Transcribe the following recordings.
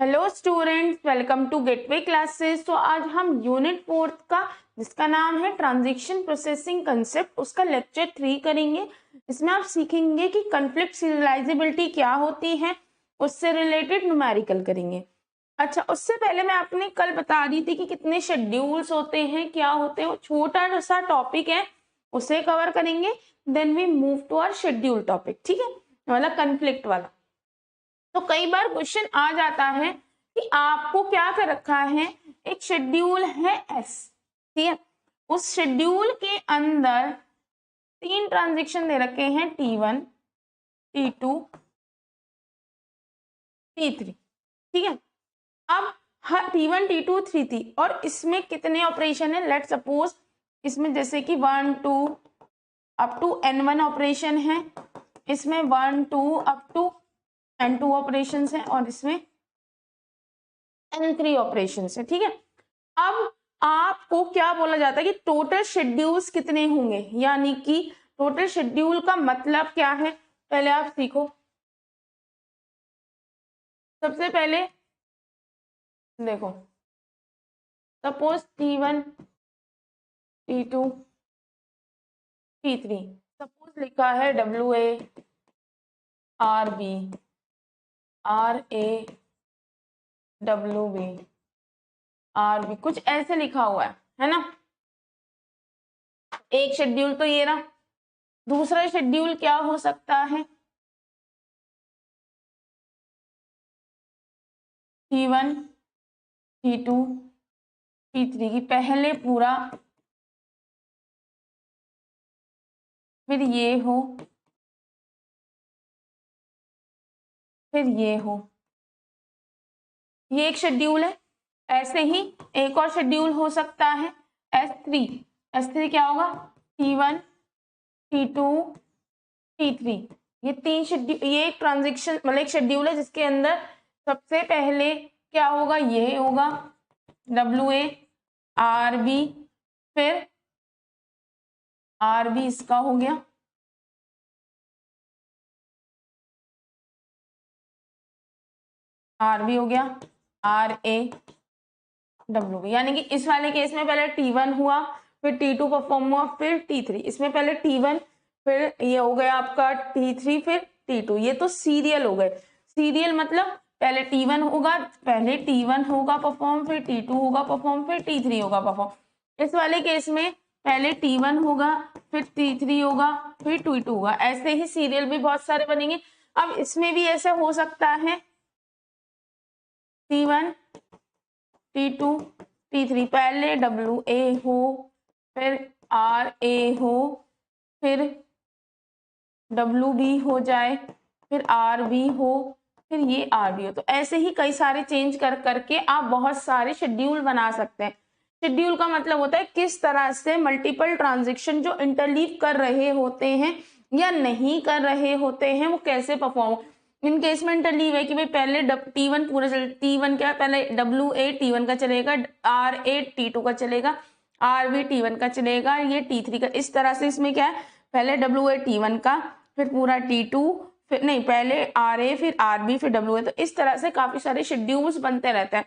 Hello students, welcome to gateway classes. तो आज हम यूनिट 4 का जिसका नाम है ट्रांजैक्शन प्रोसेसिंग कंसेप्ट उसका लेक्चर 3 करेंगे। इसमें आप सीखेंगे कि कॉन्फ्लिक्ट सीरियलाइजेबिलिटी क्या होती है, उससे रिलेटेड न्यूमेरिकल करेंगे। अच्छा, उससे पहले मैं आपने कल बता रही थी कि कितने शेड्यूल्स होते हैं, क्या होते हैं, वो छोटा सा टॉपिक है, उसे कवर करेंगे। Then we move to our schedule topic, ठीक है, मतलब कॉन्फ्लिक्ट वाला। तो कई बार क्वेश्चन आ जाता है कि आपको क्या कर रखा है, एक शेड्यूल है एस, ठीक है, उस शेड्यूल के अंदर 3 ट्रांजेक्शन दे रखे हैं T1, T2, T3, ठीक है। अब T1, T2, T3 और इसमें कितने ऑपरेशन है, लेट सपोज इसमें जैसे कि 1 2 अप टू N1 ऑपरेशन है, इसमें 1 2 अप टू N2 ऑपरेशन है और इसमें N3 ऑपरेशन है, ठीक है। अब आपको क्या बोला जाता है कि टोटल शेड्यूल्स कितने होंगे, यानी कि टोटल शेड्यूल का मतलब क्या है, पहले आप सीखो। सबसे पहले देखो, suppose T1, T2, T3, suppose लिखा है WA, RB, RA, WB, RB, कुछ ऐसे लिखा हुआ है ना। एक शेड्यूल तो ये रहा, दूसरा शेड्यूल क्या हो सकता है, T1, T2, T3 की पहले पूरा, फिर ये हो, फिर ये हो, ये एक शेड्यूल है। ऐसे ही एक और शेड्यूल हो सकता है S3, S3 क्या होगा, T1, T2, T3, ये 3 शेड्यूल, ये एक ट्रांजेक्शन मतलब एक शेड्यूल है जिसके अंदर सबसे पहले क्या होगा, ये होगा WA, RB, फिर RB इसका हो गया, RB हो गया, RA, WB, यानी कि इस वाले केस में पहले T1 हुआ, फिर T2 परफॉर्म हुआ, फिर T3, इसमें पहले T1, फिर ये हो गया आपका T3, फिर T2, ये तो सीरियल हो गए। सीरियल मतलब पहले T1 होगा, पहले T1 होगा परफॉर्म, फिर T2 होगा परफॉर्म, फिर T3 होगा परफॉर्म। इस वाले केस में पहले T1 होगा, फिर T3 होगा, फिर T2 होगा, ऐसे ही सीरियल भी बहुत सारे बनेंगे। अब इसमें भी ऐसा हो सकता है T1, T2, T3, पहले WA हो, फिर RA हो, फिर WB हो जाए, फिर RB हो, फिर ये RB हो। तो ऐसे ही कई सारे चेंज कर करके आप बहुत सारे शेड्यूल बना सकते हैं। शेड्यूल का मतलब होता है किस तरह से मल्टीपल ट्रांजेक्शन जो इंटरलीव कर रहे होते हैं या नहीं कर रहे होते हैं वो कैसे परफॉर्म। इन केस में इंटरलीव है कि भाई पहले T1 पूरा T1 क्या, पहले WA T1 का चलेगा, RA T2 का चलेगा, RB T1 का चलेगा, ये T3 का, इस तरह से इसमें क्या है, पहले WA T1 का, फिर पूरा T2, फिर नहीं पहले RA, फिर RB, फिर WA। तो इस तरह से काफी सारे शेड्यूल्स बनते रहते हैं।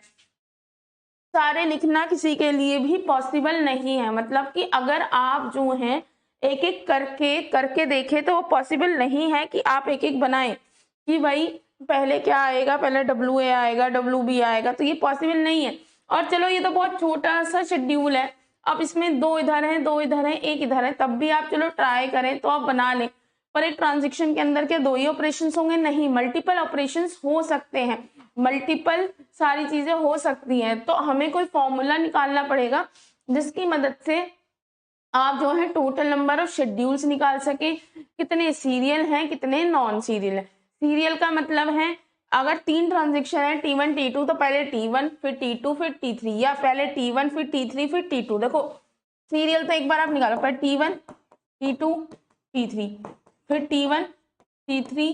सारे लिखना किसी के लिए भी पॉसिबल नहीं है, मतलब कि अगर आप जो हैं एक एक करके करके देखें तो वो पॉसिबल नहीं है कि आप एक एक बनाएं कि भाई पहले क्या आएगा, पहले WA आएगा, WB आएगा, तो ये पॉसिबल नहीं है। और चलो ये तो बहुत छोटा सा शेड्यूल है, अब इसमें 2 इधर हैं, 2 इधर हैं, 1 इधर है, तब भी आप चलो ट्राई करें तो आप बना लें। पर एक ट्रांजेक्शन के अंदर क्या 2 ही ऑपरेशंस होंगे, नहीं, मल्टीपल ऑपरेशंस हो सकते हैं, मल्टीपल सारी चीजें हो सकती हैं। तो हमें कोई फॉर्मूला निकालना पड़ेगा जिसकी मदद से आप जो है टोटल नंबर ऑफ शेड्यूल्स निकाल सके, कितने सीरियल हैं, कितने नॉन सीरियल है। सीरियल का मतलब है अगर 3 ट्रांजेक्शन है T1, T2, तो पहले T1, फिर T2, फिर T3, या पहले T1, फिर T3, फिर T2। देखो सीरियल तो एक बार आप निकालो, पहले T1, T2, T3, फिर T1, T3,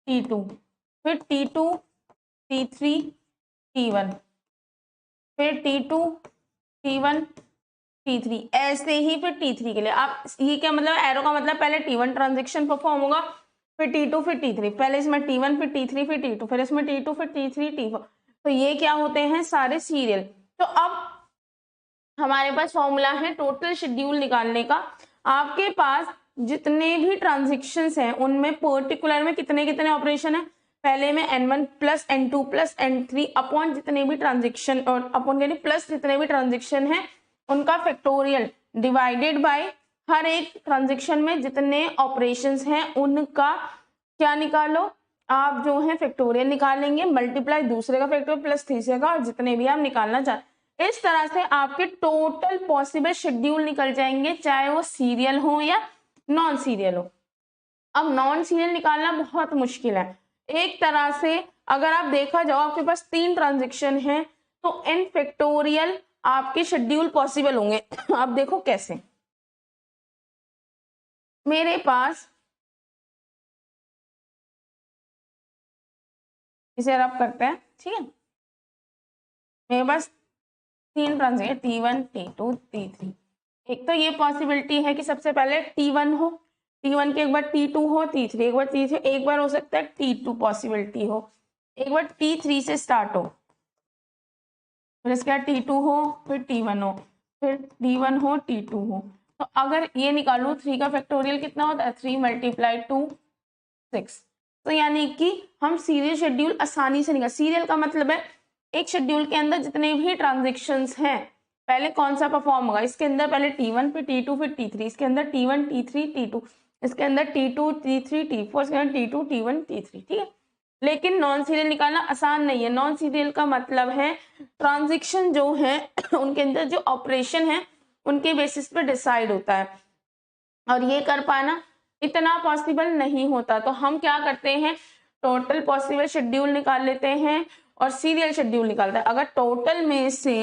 T2, फिर T2, T3, T1, फिर T2, T1, T3, ऐसे ही फिर T3 के लिए आप, ये क्या मतलब, एरो का मतलब पहले T1 ट्रांजेक्शन परफॉर्म होगा, फिर T2, फिर T3, पहले इसमें T1, फिर T3, फिर T2, फिर इसमें T2, फिर T3, T4, तो ये क्या होते हैं, सारे सीरियल। तो अब हमारे पास फॉर्मूला है टोटल शेड्यूल निकालने का। आपके पास जितने भी ट्रांजेक्शन्स हैं उनमें पर्टिकुलर में कितने कितने ऑपरेशन है, पहले में n1 plus n2 plus n3 upon जितने भी ट्रांजेक्शन और अपॉन यानी प्लस जितने भी ट्रांजेक्शन है उनका फैक्टोरियल डिवाइडेड बाय हर एक ट्रांजेक्शन में जितने ऑपरेशंस हैं उनका क्या निकालो, आप जो है फैक्टोरियल निकालेंगे, मल्टीप्लाई दूसरे का फैक्टोरियल प्लस तीसरे का, और जितने भी आप निकालना चाहते, इस तरह से आपके टोटल पॉसिबल शेड्यूल निकल जाएंगे, चाहे वो सीरियल हो या नॉन सीरियल हो। अब नॉन सीरियल निकालना बहुत मुश्किल है। एक तरह से अगर आप देखा जाओ आपके पास 3 ट्रांजेक्शन है तो n फैक्टोरियल आपके शेड्यूल पॉसिबल होंगे। आप देखो कैसे, मेरे पास इसे रब करते हैं, ठीक है, मेरे पास 3 ट्रांजेक्शन T1 T2 T3। एक तो ये पॉसिबिलिटी है कि सबसे पहले T1 हो, T1 के एक बार T2 हो, T3 एक बार T3, एक बार हो सकता है T2 पॉसिबिलिटी हो, एक बार T3 से स्टार्ट हो, फिर इसके बाद T2 हो, फिर T1 हो, फिर T1 हो, T2 हो। तो अगर ये निकालू 3 का फैक्टोरियल कितना होता है, 3 मल्टीप्लाई 2 6। तो यानी कि हम सीरियल शेड्यूल आसानी से निकाल, सीरियल का मतलब है एक शेड्यूल के अंदर जितने भी ट्रांजेक्शन्स हैं पहले कौन सा परफॉर्म होगा, इसके अंदर पहले T1 फिर T2 फिर T3, इसके अंदर T1 T3 T2, इसके अंदर T2 T3 T4, इसके अंदर T2 T1 T3, ठीक है। लेकिन नॉन सीरियल निकालना आसान नहीं है। नॉन सीरियल का मतलब है ट्रांजेक्शन जो है उनके अंदर जो ऑपरेशन है उनके बेसिस पे डिसाइड होता है, और ये कर पाना इतना पॉसिबल नहीं होता। तो हम क्या करते हैं, टोटल पॉसिबल शेड्यूल निकाल लेते हैं और सीरियल शेड्यूल निकालते हैं। अगर टोटल में से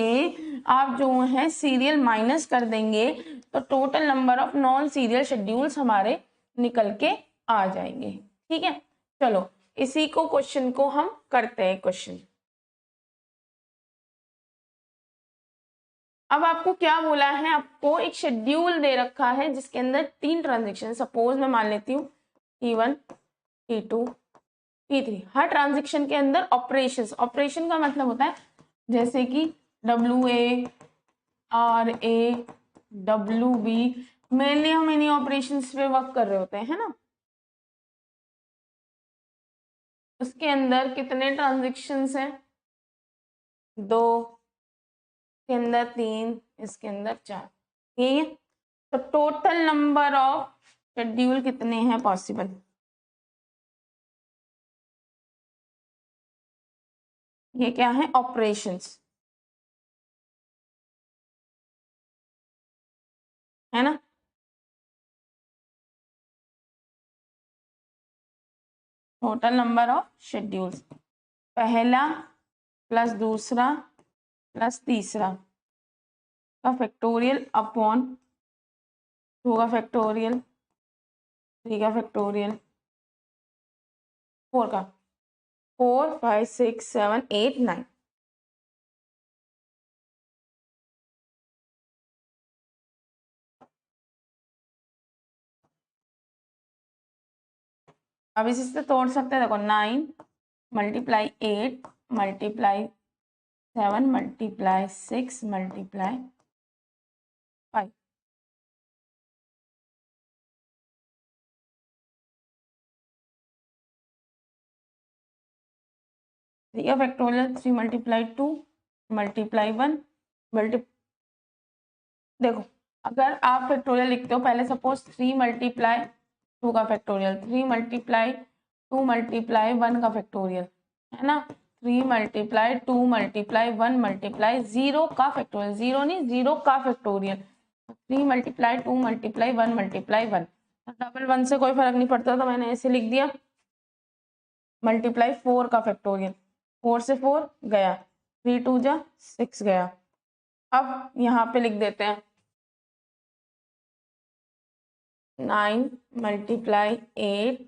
आप जो है सीरियल माइनस कर देंगे तो total number of non serial schedules हमारे निकल के आ जाएंगे, ठीक है। चलो इसी को क्वेश्चन को हम करते हैं क्वेश्चन। अब आपको क्या बोला है, आपको एक शेड्यूल दे रखा है जिसके अंदर 3 ट्रांजेक्शन, सपोज मैं मान लेती हूँ T1 T2 T3, हर ट्रांजेक्शन के अंदर ऑपरेशंस, ऑपरेशन का मतलब होता है जैसे कि WA RA WB, मेनली हम इन्हीं ऑपरेशंस पे वर्क कर रहे होते हैं, है ना। उसके अंदर कितने ट्रांजेक्शन्स हैं, 2, इसके अंदर 3, इसके अंदर 4, यही है। तो टोटल नंबर ऑफ शेड्यूल कितने हैं पॉसिबल, ये क्या है, ऑपरेशंस, है ना। टोटल नंबर ऑफ शेड्यूल्स, पहला प्लस दूसरा प्लस तीसरा का फैक्टोरियल अपॉन 2 का फैक्टोरियल, 3 का फैक्टोरियल, 4 का, 4 5 6 7 8 9। अब इसी से तोड़ सकते हैं, देखो 9 multiply 8 multiply 7 multiply 6 multiply 5, three का फैक्टोरियल 3 मल्टीप्लाई 2 मल्टीप्लाई 1 मल्टी, देखो अगर आप फैक्टोरियल लिखते हो पहले, सपोज 3 मल्टीप्लाई 2 का फैक्टोरियल, 3 मल्टीप्लाई 2 मल्टीप्लाई 1 का फैक्टोरियल, है ना, 3 मल्टीप्लाई 2 मल्टीप्लाई 1 मल्टीप्लाई 0 का फैक्टोरियल, 0 नहीं 0 का factorial, 3 multiply 2 multiply 1 multiply 1, double 1 से कोई फर्क नहीं पड़ता तो मैंने ऐसे लिख दिया, मल्टीप्लाई 4 का फैक्टोरियल, 4 से 4 गया, 3 2 जा 6 गया। अब यहाँ पे लिख देते हैं 9 multiply 8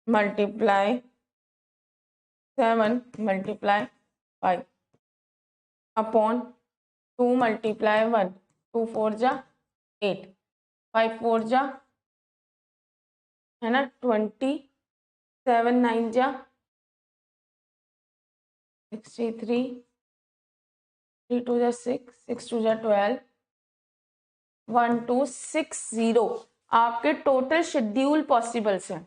multiply 7 multiply 5 upon 2 multiply 1, 2 4 जा 8, 5 4 जा, है ना 20, 7 9 जा 63, 3 2 जा 6, 6 2 जा 12, 1 2 6 0 आपके टोटल शेड्यूल पॉसिबल्स हैं,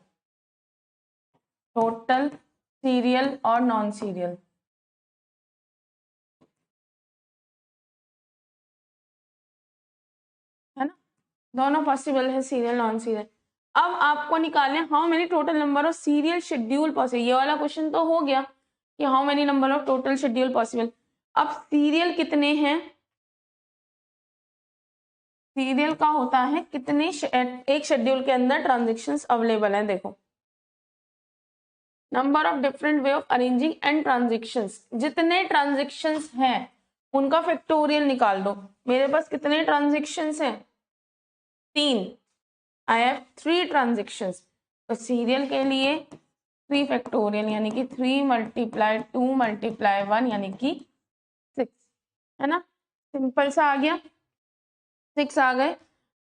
टोटल सीरियल और नॉन सीरियल। है ना, दोनों पॉसिबल है, सीरियल नॉन सीरियल। अब आपको निकालने how many total number of serial schedule possible. ये वाला क्वेश्चन तो हो गया कि how many number of total schedule possible. अब सीरियल कितने हैं, सीरियल का होता है कितने एक शेड्यूल के अंदर ट्रांजेक्शन्स अवेलेबल हैं। देखो, number of different way of arranging and transactions, जितने ट्रांजेक्शन्स हैं उनका फैक्टोरियल निकाल दो। मेरे पास कितने ट्रांजेक्शन्स हैं, 3, आई हैव 3 ट्रांजेक्शन्स। तो सीरियल के लिए 3 फैक्टोरियल यानी कि 3 × 2 × 1 यानी कि 6, है ना, सिंपल सा आ गया, 6 आ गए।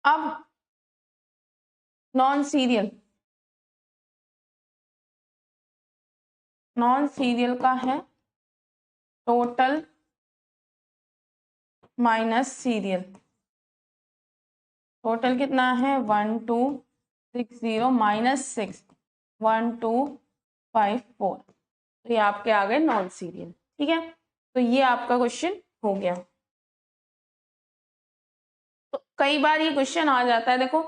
अब नॉन सीरियल, नॉन सीरियल का है टोटल माइनस सीरियल, टोटल कितना है 1 2 6 0 माइनस 6 1 2 5 4, तो ये आपके आ गए नॉन सीरियल। ठीक है, तो ये आपका क्वेश्चन हो गया। तो कई बार ये क्वेश्चन आ जाता है, देखो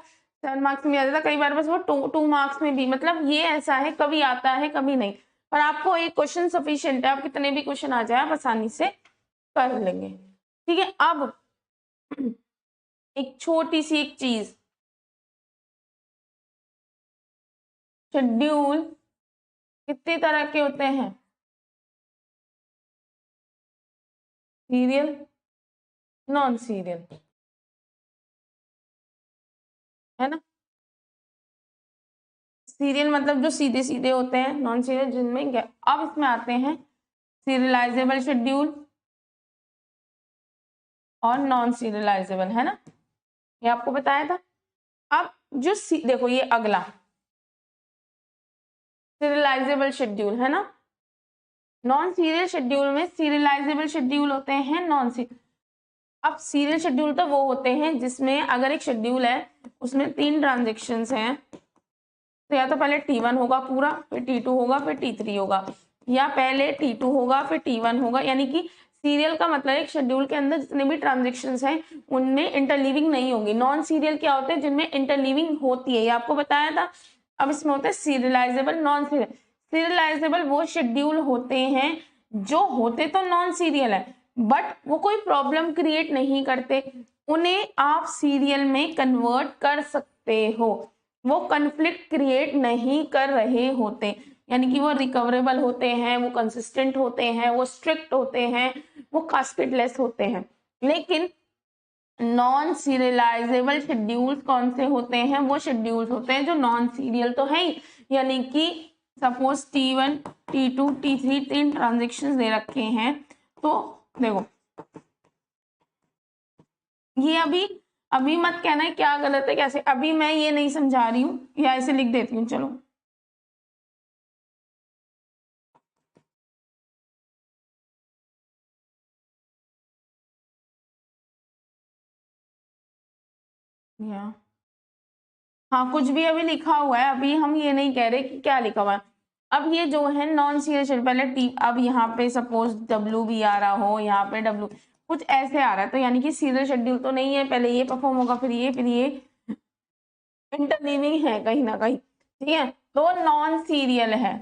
7 मार्क्स में आ जाता है, कई बार बस वो 2 मार्क्स में भी, मतलब ये ऐसा है कभी आता है कभी नहीं, पर आपको एक क्वेश्चन सफिशिएंट है, आप कितने भी क्वेश्चन आ जाए आप आसानी से कर लेंगे। ठीक है, अब एक छोटी सी एक चीज, शेड्यूल कितने तरह के होते हैं, सीरियल नॉन सीरियल, है ना। सीरियल मतलब जो सीधे सीधे होते हैं, नॉन सीरियल जिनमें गैप। अब इसमें आते हैं सीरियलाइजेबल शेड्यूल और नॉन सीरियलाइजेबल, है ना, ये आपको बताया था। अब जो देखो ये अगला सीरियलाइजेबल शेड्यूल है ना, नॉन सीरियल शेड्यूल में सीरियलाइजेबल शेड्यूल होते हैं नॉन सीरियल। अब सीरियल शेड्यूल तो वो होते हैं जिसमें अगर एक शेड्यूल है उसमें 3 ट्रांजेक्शन्स हैं, तो या तो पहले T1 होगा पूरा, फिर T2 होगा, फिर T3 होगा, या पहले T2 होगा फिर T1 होगा। यानी कि सीरियल का मतलब एक शेड्यूल के अंदर जितने भी ट्रांजेक्शन्स हैं उनमें इंटरलीविंग नहीं होगी। नॉन सीरियल क्या होते हैं, जिनमें इंटरलीविंग होती है, ये आपको बताया था। अब इसमें होते हैं सीरियलाइजेबल, नॉन सीरियल। सीरियलाइजेबल वो शेड्यूल होते हैं जो होते तो नॉन सीरियल है बट वो कोई प्रॉब्लम क्रिएट नहीं करते, उन्हें आप सीरियल में कन्वर्ट कर सकते हो, वो कन्फ्लिक्ट क्रिएट नहीं कर रहे होते, यानी कि वो रिकवरेबल होते हैं, वो कंसिस्टेंट होते हैं, वो स्ट्रिक्ट होते हैं, वो कास्केटलेस होते हैं। लेकिन नॉन सीरियलाइजेबल शेड्यूल्स कौन से होते हैं, वो शेड्यूल्स होते हैं जो नॉन सीरियल तो है ही, यानी कि suppose T1 T2 T3 3 transactions दे रखे हैं, तो देखो ये अभी मत कहना है क्या गलत है कैसे, अभी मैं ये नहीं समझा रही हूँ, या ऐसे लिख देती हूँ, चलो या हाँ कुछ भी अभी लिखा हुआ है, अभी हम ये नहीं कह रहे कि क्या लिखा हुआ है। अब ये जो है नॉन सीरियल शेड्यूल, पहले टी, अब यहाँ पे सपोज डब्ल्यू भी आ रहा हो, यहाँ पे डब्ल्यू कुछ ऐसे आ रहा है, तो यानी कि सीरियल शेड्यूल तो नहीं है, पहले ये परफॉर्म होगा फिर ये इंटरलीविंग है कहीं ना कहीं। ठीक है, तो नॉन सीरियल है,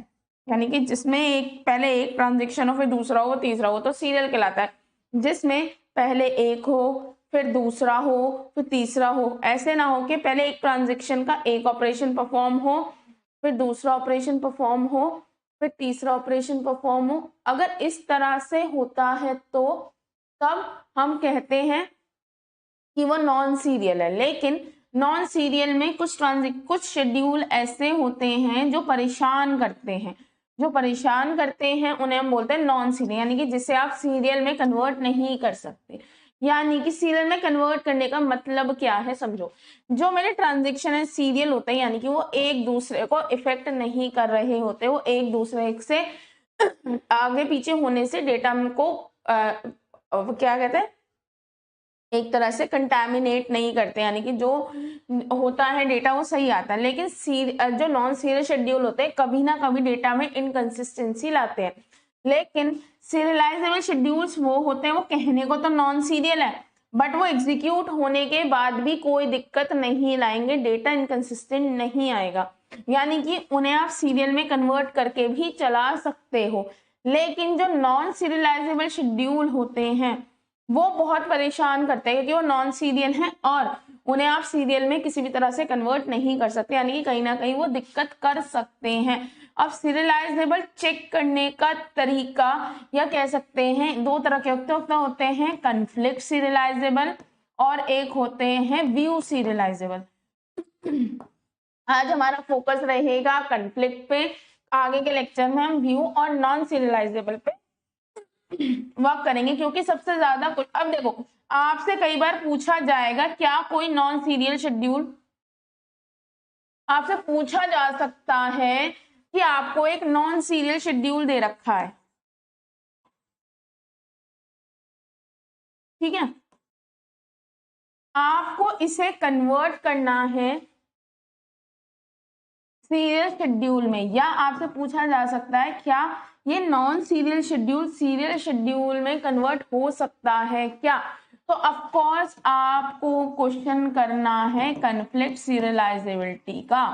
यानी कि जिसमें एक पहले एक ट्रांजेक्शन हो फिर दूसरा हो तीसरा हो, तो सीरियल कहलाता है। जिसमें पहले एक हो फिर दूसरा हो फिर तीसरा हो, ऐसे ना हो कि पहले एक ट्रांजेक्शन का एक ऑपरेशन परफॉर्म हो फिर दूसरा ऑपरेशन परफॉर्म हो फिर तीसरा ऑपरेशन परफॉर्म हो। अगर इस तरह से होता है तो तब हम कहते हैं कि वो नॉन सीरियल है। लेकिन नॉन सीरियल में कुछ शेड्यूल ऐसे होते हैं जो परेशान करते हैं, जो परेशान करते हैं उन्हें हम बोलते हैं नॉन सीरियल, यानी कि जिसे आप सीरियल में कन्वर्ट नहीं कर सकते। यानी कि सीरियल में कन्वर्ट करने का मतलब क्या है समझो, जो मेरे ट्रांजेक्शन है सीरियल होते हैं, यानी कि वो एक दूसरे को इफेक्ट नहीं कर रहे होते, वो एक दूसरे से आगे पीछे होने से डेटा को क्या कहते हैं, एक तरह से कंटामिनेट नहीं करते, यानी कि जो होता है डेटा वो सही आता है। लेकिन जो नॉन सीरियल शेड्यूल होते हैं कभी ना कभी डेटा में इनकंसिस्टेंसी लाते हैं। लेकिन सीरियलाइजेबल शेड्यूल्स वो होते हैं, वो कहने को तो नॉन सीरियल है बट वो एग्जीक्यूट होने के बाद भी कोई दिक्कत नहीं लाएंगे, डेटा इनकंसिस्टेंट नहीं आएगा, यानी कि उन्हें आप सीरियल में कन्वर्ट करके भी चला सकते हो। लेकिन जो नॉन सीरियलाइजेबल शेड्यूल होते हैं वो बहुत परेशान करते हैं, क्योंकि वो नॉन सीरियल हैं और उन्हें आप सीरियल में किसी भी तरह से कन्वर्ट नहीं कर सकते, यानी कि कहीं ना कहीं वो दिक्कत कर सकते हैं। अब सीरियलाइजेबल चेक करने का तरीका या कह सकते हैं दो तरह के होते हैं, कन्फ्लिक्ट सीरियलाइजेबल और एक होते हैं व्यू सीरियलाइजेबल। आज हमारा फोकस रहेगा कन्फ्लिक्ट पे, आगे के लेक्चर में हम व्यू और नॉन सीरियलाइजेबल पे वर्क करेंगे, क्योंकि सबसे ज्यादा कुछ, अब देखो आपसे कई बार पूछा जाएगा क्या कोई नॉन सीरियल शेड्यूल, आपसे पूछा जा सकता है कि आपको एक नॉन सीरियल शेड्यूल दे रखा है, ठीक है, आपको इसे कन्वर्ट करना है सीरियल शेड्यूल में, या आपसे पूछा जा सकता है क्या ये non serial schedule serial schedule में कन्वर्ट हो सकता है क्या, तो ऑफ कोर्स आपको क्वेश्चन करना है कन्फ्लिक्ट सीरियलाइजेबिलिटी का।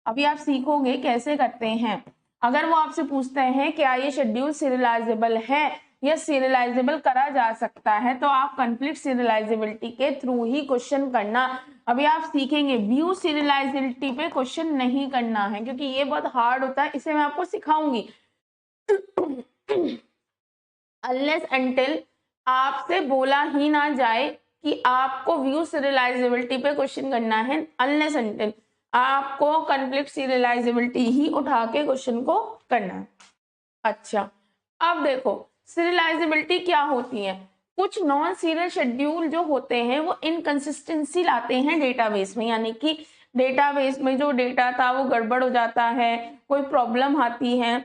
अभी आप सीखोगे कैसे करते हैं। अगर वो आपसे पूछते हैं क्या ये शेड्यूल सीरियलाइजेबल है या सीरियलाइजेबल करा जा सकता है, तो आप कन्फ्लिक्ट सीरियलाइजेबिलिटी के थ्रू ही क्वेश्चन करना। अभी आप सीखेंगे व्यू सीरियलाइजेबिलिटी पे क्वेश्चन नहीं करना है, क्योंकि ये बहुत हार्ड होता है, इसे मैं आपको सिखाऊंगी। अनलेस अनटिल आपसे बोला ही ना जाए कि आपको व्यू सीरियलाइजेबिलिटी पे क्वेश्चन करना है, अनलेस अनटिल आपको कन्फ्लिक्ट सीरियलाइजेबिलिटी ही उठा के क्वेश्चन को करना है। अच्छा, अब देखो सीरियलाइजेबिलिटी क्या होती है। कुछ नॉन सीरियल शेड्यूल जो होते हैं वो इनकंसिस्टेंसी लाते हैं डेटाबेस में, यानी कि डेटाबेस में जो डेटा था वो गड़बड़ हो जाता है, कोई प्रॉब्लम आती है,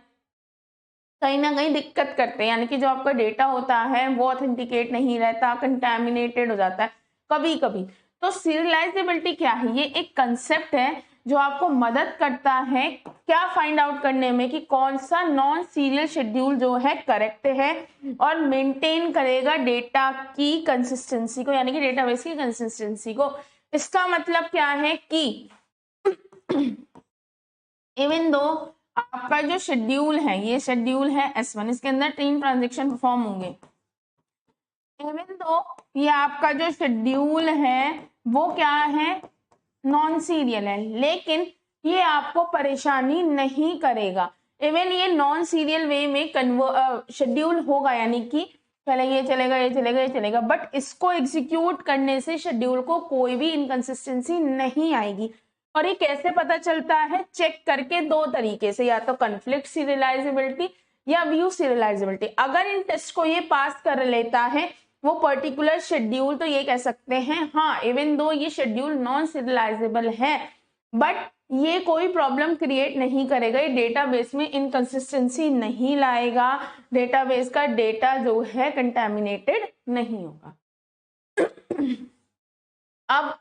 कहीं ना कहीं दिक्कत करते हैं, यानी कि जो आपका डेटा होता है वो ऑथेंटिकेट नहीं रहता, कंटैमिनेटेड हो जाता है कभी कभी। तो सीरियलाइजेबिलिटी क्या है, ये एक कंसेप्ट है जो आपको मदद करता है क्या फाइंड आउट करने में कि कौन सा नॉन सीरियल शेड्यूल जो है करेक्ट है और मेंटेन करेगा डेटा की कंसिस्टेंसी को, यानी कि डेटाबेस की कंसिस्टेंसी को। इसका मतलब क्या है कि इवन दो आपका जो शेड्यूल है, ये शेड्यूल है S1, इसके अंदर 3 ट्रांजेक्शन परफॉर्म होंगे, इवन दो ये आपका जो शेड्यूल है वो क्या है, नॉन सीरियल है, लेकिन ये आपको परेशानी नहीं करेगा। इवन ये नॉन सीरियल वे में शेड्यूल होगा, यानी कि पहले ये चलेगा ये चलेगा ये चलेगा, बट इसको एग्जीक्यूट करने से शेड्यूल को कोई भी इनकंसिस्टेंसी नहीं आएगी। और ये कैसे पता चलता है, चेक करके दो तरीके से, या तो कन्फ्लिक्ट सीरियलाइजेबिलिटी या व्यू सीरियलाइजेबिलिटी। अगर इन टेस्ट को ये पास कर लेता है वो पर्टिकुलर शेड्यूल, तो ये कह सकते हैं हाँ इवन दो ये शेड्यूल नॉन सीरियलाइजेबल है बट ये कोई प्रॉब्लम क्रिएट नहीं करेगा, ये डेटाबेस में इनकंसिस्टेंसी नहीं लाएगा, डेटाबेस का डेटा जो है कंटैमिनेटेड नहीं होगा। अब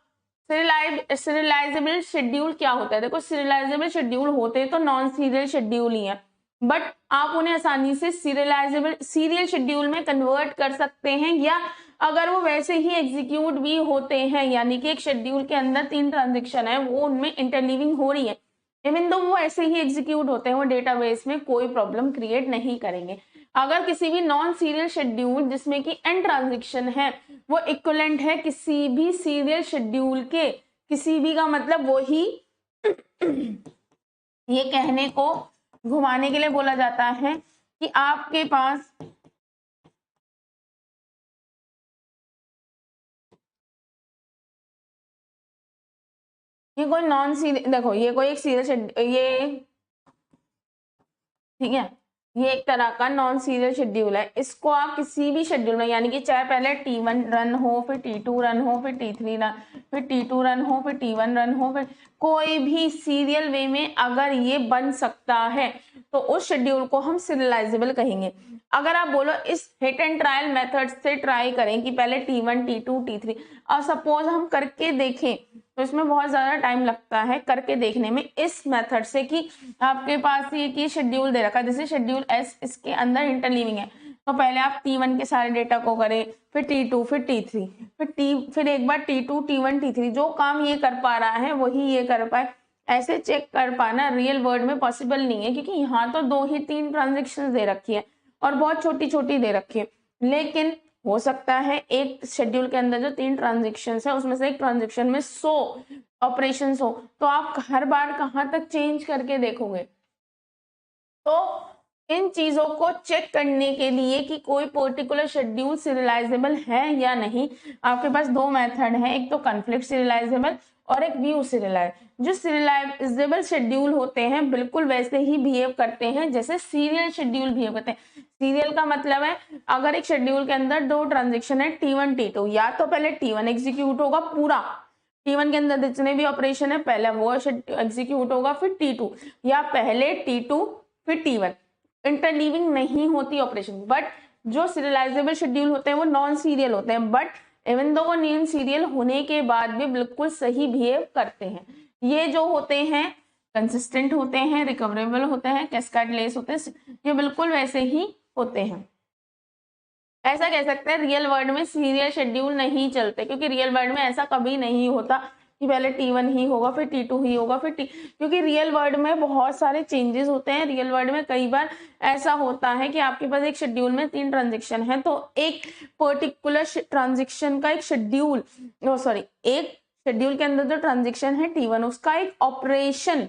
सीरियलाइजेबल शेड्यूल क्या होता है, देखो सीरियलाइजेबल शेड्यूल होते तो नॉन सीरियल शेड्यूल ही है, बट आप उन्हें आसानी से सीरियल शेड्यूल में कन्वर्ट कर सकते हैं, या अगर वो वैसे ही एग्जीक्यूट भी होते हैं, यानी कि एक शेड्यूल के अंदर 3 ट्रांजेक्शन है वो उनमें इंटरलीविंग हो रही है, इवन दो वो ऐसे ही एग्जीक्यूट होते हैं, वो डेटाबेस में कोई प्रॉब्लम क्रिएट नहीं करेंगे। अगर किसी भी नॉन सीरियल शेड्यूल जिसमें कि n ट्रांजेक्शन है वो इक्विवेलेंट है किसी भी सीरियल शेड्यूल के, किसी भी का मतलब वो ही ये कहने को घुमाने के लिए बोला जाता है कि आपके पास ये कोई नॉन सीरियल, देखो ये कोई एक सीरियल शेड्यूल, ये ठीक है, ये एक तरह का नॉन सीरियल शेड्यूल है, इसको आप किसी भी शेड्यूल में, यानी कि चाहे पहले T1 रन हो फिर T2 रन हो फिर T3 रन फिर T2 रन हो फिर T1 रन हो, फिर कोई भी सीरियल वे में अगर ये बन सकता है तो उस शेड्यूल को हम सीरियलाइजेबल कहेंगे। अगर आप बोलो इस हिट एंड ट्रायल मेथड से ट्राई करें कि पहले T1 T2 T3, और सपोज हम करके देखें तो इसमें बहुत ज्यादा टाइम लगता है करके देखने में इस मेथड से, कि आपके पास ये कि शेड्यूल दे रखा है, जैसे शेड्यूल एस, इसके अंदर इंटरलीविंग है, तो पहले आप T1 के सारे डेटा को करें, फिर T2, फिर T3, फिर एक बार T2 T1 T3, जो काम ये कर पा रहा है वही ये कर पाए, ऐसे चेक कर पाना रियल वर्ल्ड में पॉसिबल नहीं है, क्योंकि यहाँ तो 2 ही 3 ट्रांजेक्शन दे रखी है और बहुत छोटी छोटी दे रखी है। लेकिन हो सकता है एक शेड्यूल के अंदर जो 3 ट्रांजेक्शन है उसमें से एक ट्रांजेक्शन में 100 ऑपरेशन हो, तो आप हर बार कहाँ तक चेंज करके देखोगे। तो इन चीजों को चेक करने के लिए कि कोई पर्टिकुलर शेड्यूल सीरियलाइजेबल है या नहीं, आपके पास 2 मेथड है, एक तो कॉन्फ्लिक्ट सीरियलाइजेबल और एक व्यू सीरियलाइज। जो सीरियलाइजेबल शेड्यूल होते हैं बिल्कुल वैसे ही बिहेव करते हैं जैसे सीरियल शेड्यूल बिहेव करते हैं। सीरियल का मतलब है अगर एक शेड्यूल के अंदर 2 ट्रांजेक्शन है T1 T2, या तो पहले T1 एग्जीक्यूट होगा पूरा, T1 के अंदर जितने भी ऑपरेशन है पहले वो एग्जीक्यूट होगा, फिर T2, या पहले T2 फिर T1, इंटरलीविंग नहीं होती ऑपरेशन। बट जो सीरियलाइजेबल शेड्यूल होते हैं वो नॉन सीरियल होते हैं, बट इवन दो वो नॉन सीरियल होने के बाद भी बिल्कुल सही बिहेव करते हैं। ये जो होते हैं कंसिस्टेंट होते हैं, रिकवरेबल होते हैं, कैस्केडलेस होते हैं, ये बिल्कुल वैसे ही होते हैं। ऐसा कह सकते हैं रियल वर्ल्ड में सीरियल शेड्यूल नहीं चलते, क्योंकि रियल वर्ल्ड में ऐसा कभी नहीं होता कि पहले T1 ही होगा फिर T2 ही होगा फिर क्योंकि रियल वर्ल्ड में बहुत सारे चेंजेस होते हैं। रियल वर्ल्ड में कई बार ऐसा होता है कि आपके पास एक शेड्यूल में 3 ट्रांजेक्शन है, तो एक पर्टिकुलर ट्रांजेक्शन का एक शेड्यूल एक शेड्यूल के अंदर जो ट्रांजेक्शन है T1 उसका एक ऑपरेशन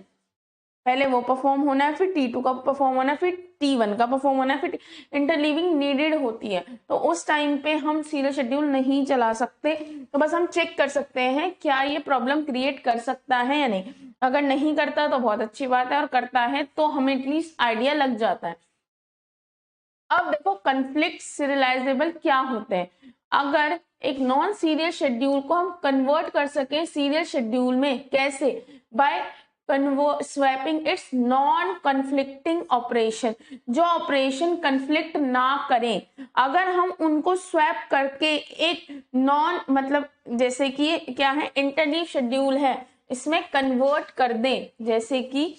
पहले वो परफॉर्म होना है, फिर T2 का परफॉर्म होना है, फिर T1 का परफॉर्म होना है, फिर इंटरलीविंग नीडेड होती है। तो उस टाइम पे हम सीरियल शेड्यूल नहीं चला सकते, तो बस हम चेक कर सकते हैं क्या ये प्रॉब्लम क्रिएट कर सकता है या नहीं। अगर नहीं करता तो बहुत अच्छी बात है, और करता है तो हमें एटलीस्ट आइडिया लग जाता है। अब देखो कॉन्फ्लिक्ट सीरियलाइजेबल क्या होते हैं। अगर एक नॉन सीरियल शेड्यूल को हम कन्वर्ट कर सके सीरियल शेड्यूल में, कैसे? By swapping its non conflicting operation, जो ऑपरेशन कन्फ्लिक्ट ना करें, अगर हम उनको स्वैप करके एक नॉन मतलब जैसे कि क्या है इंटरलीव शेड्यूल है इसमें कन्वर्ट कर दें, जैसे कि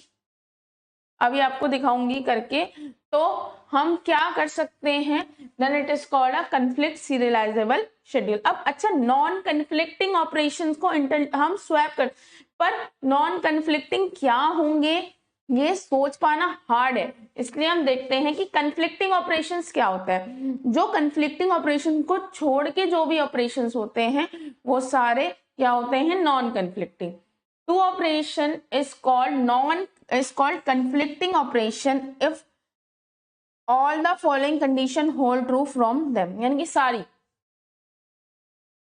अभी आपको दिखाऊंगी करके, तो हम क्या कर सकते हैं, then it is called a conflict serializable schedule. अब अच्छा नॉन कन्फ्लिक्टिंग ऑपरेशंस को हम स्वैप कर, पर नॉन कन्फ्लिक्टिंग क्या होंगे ये सोच पाना हार्ड है, इसलिए हम देखते हैं कि कन्फ्लिक्टिंग ऑपरेशंस क्या होता है। जो कन्फ्लिक्टिंग ऑपरेशन को छोड़ के जो भी ऑपरेशंस होते हैं वो सारे क्या होते हैं, non conflicting. Two operation is called conflicting operation if all the following condition hold true from them, यानी कि सारी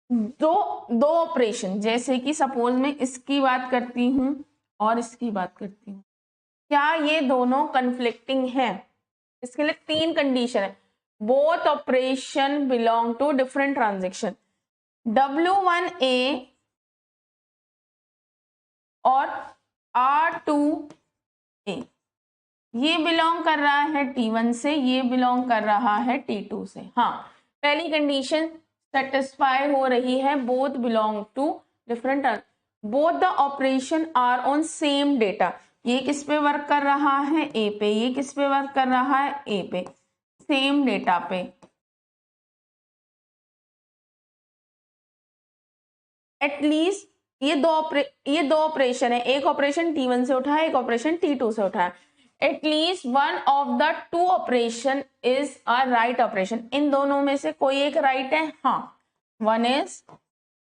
दो ऑपरेशन, जैसे कि सपोज मैं इसकी बात करती हूं और इसकी बात करती हूं, क्या ये दोनों कन्फ्लिक्टिंग है? इसके लिए 3 कंडीशन है। Both operation belong to different transaction, W1A और R2A, ये बिलोंग कर रहा है T1 से, ये बिलोंग कर रहा है T2 से। हाँ, पहली कंडीशन सेटिस्फाई हो रही है, both belong to different, both the operation are on same data. ये किस पे वर्क कर रहा है, ए पे, ये किस पे वर्क कर रहा है, ए पे, सेम डेटा पे। एटलीस्ट ये दो ऑपरेशन है, एक ऑपरेशन T1 से उठा है, एक ऑपरेशन T2 से उठा है। At least one of the 2 operation is a right operation, इन दोनों में से कोई एक राइट है। हाँ, one is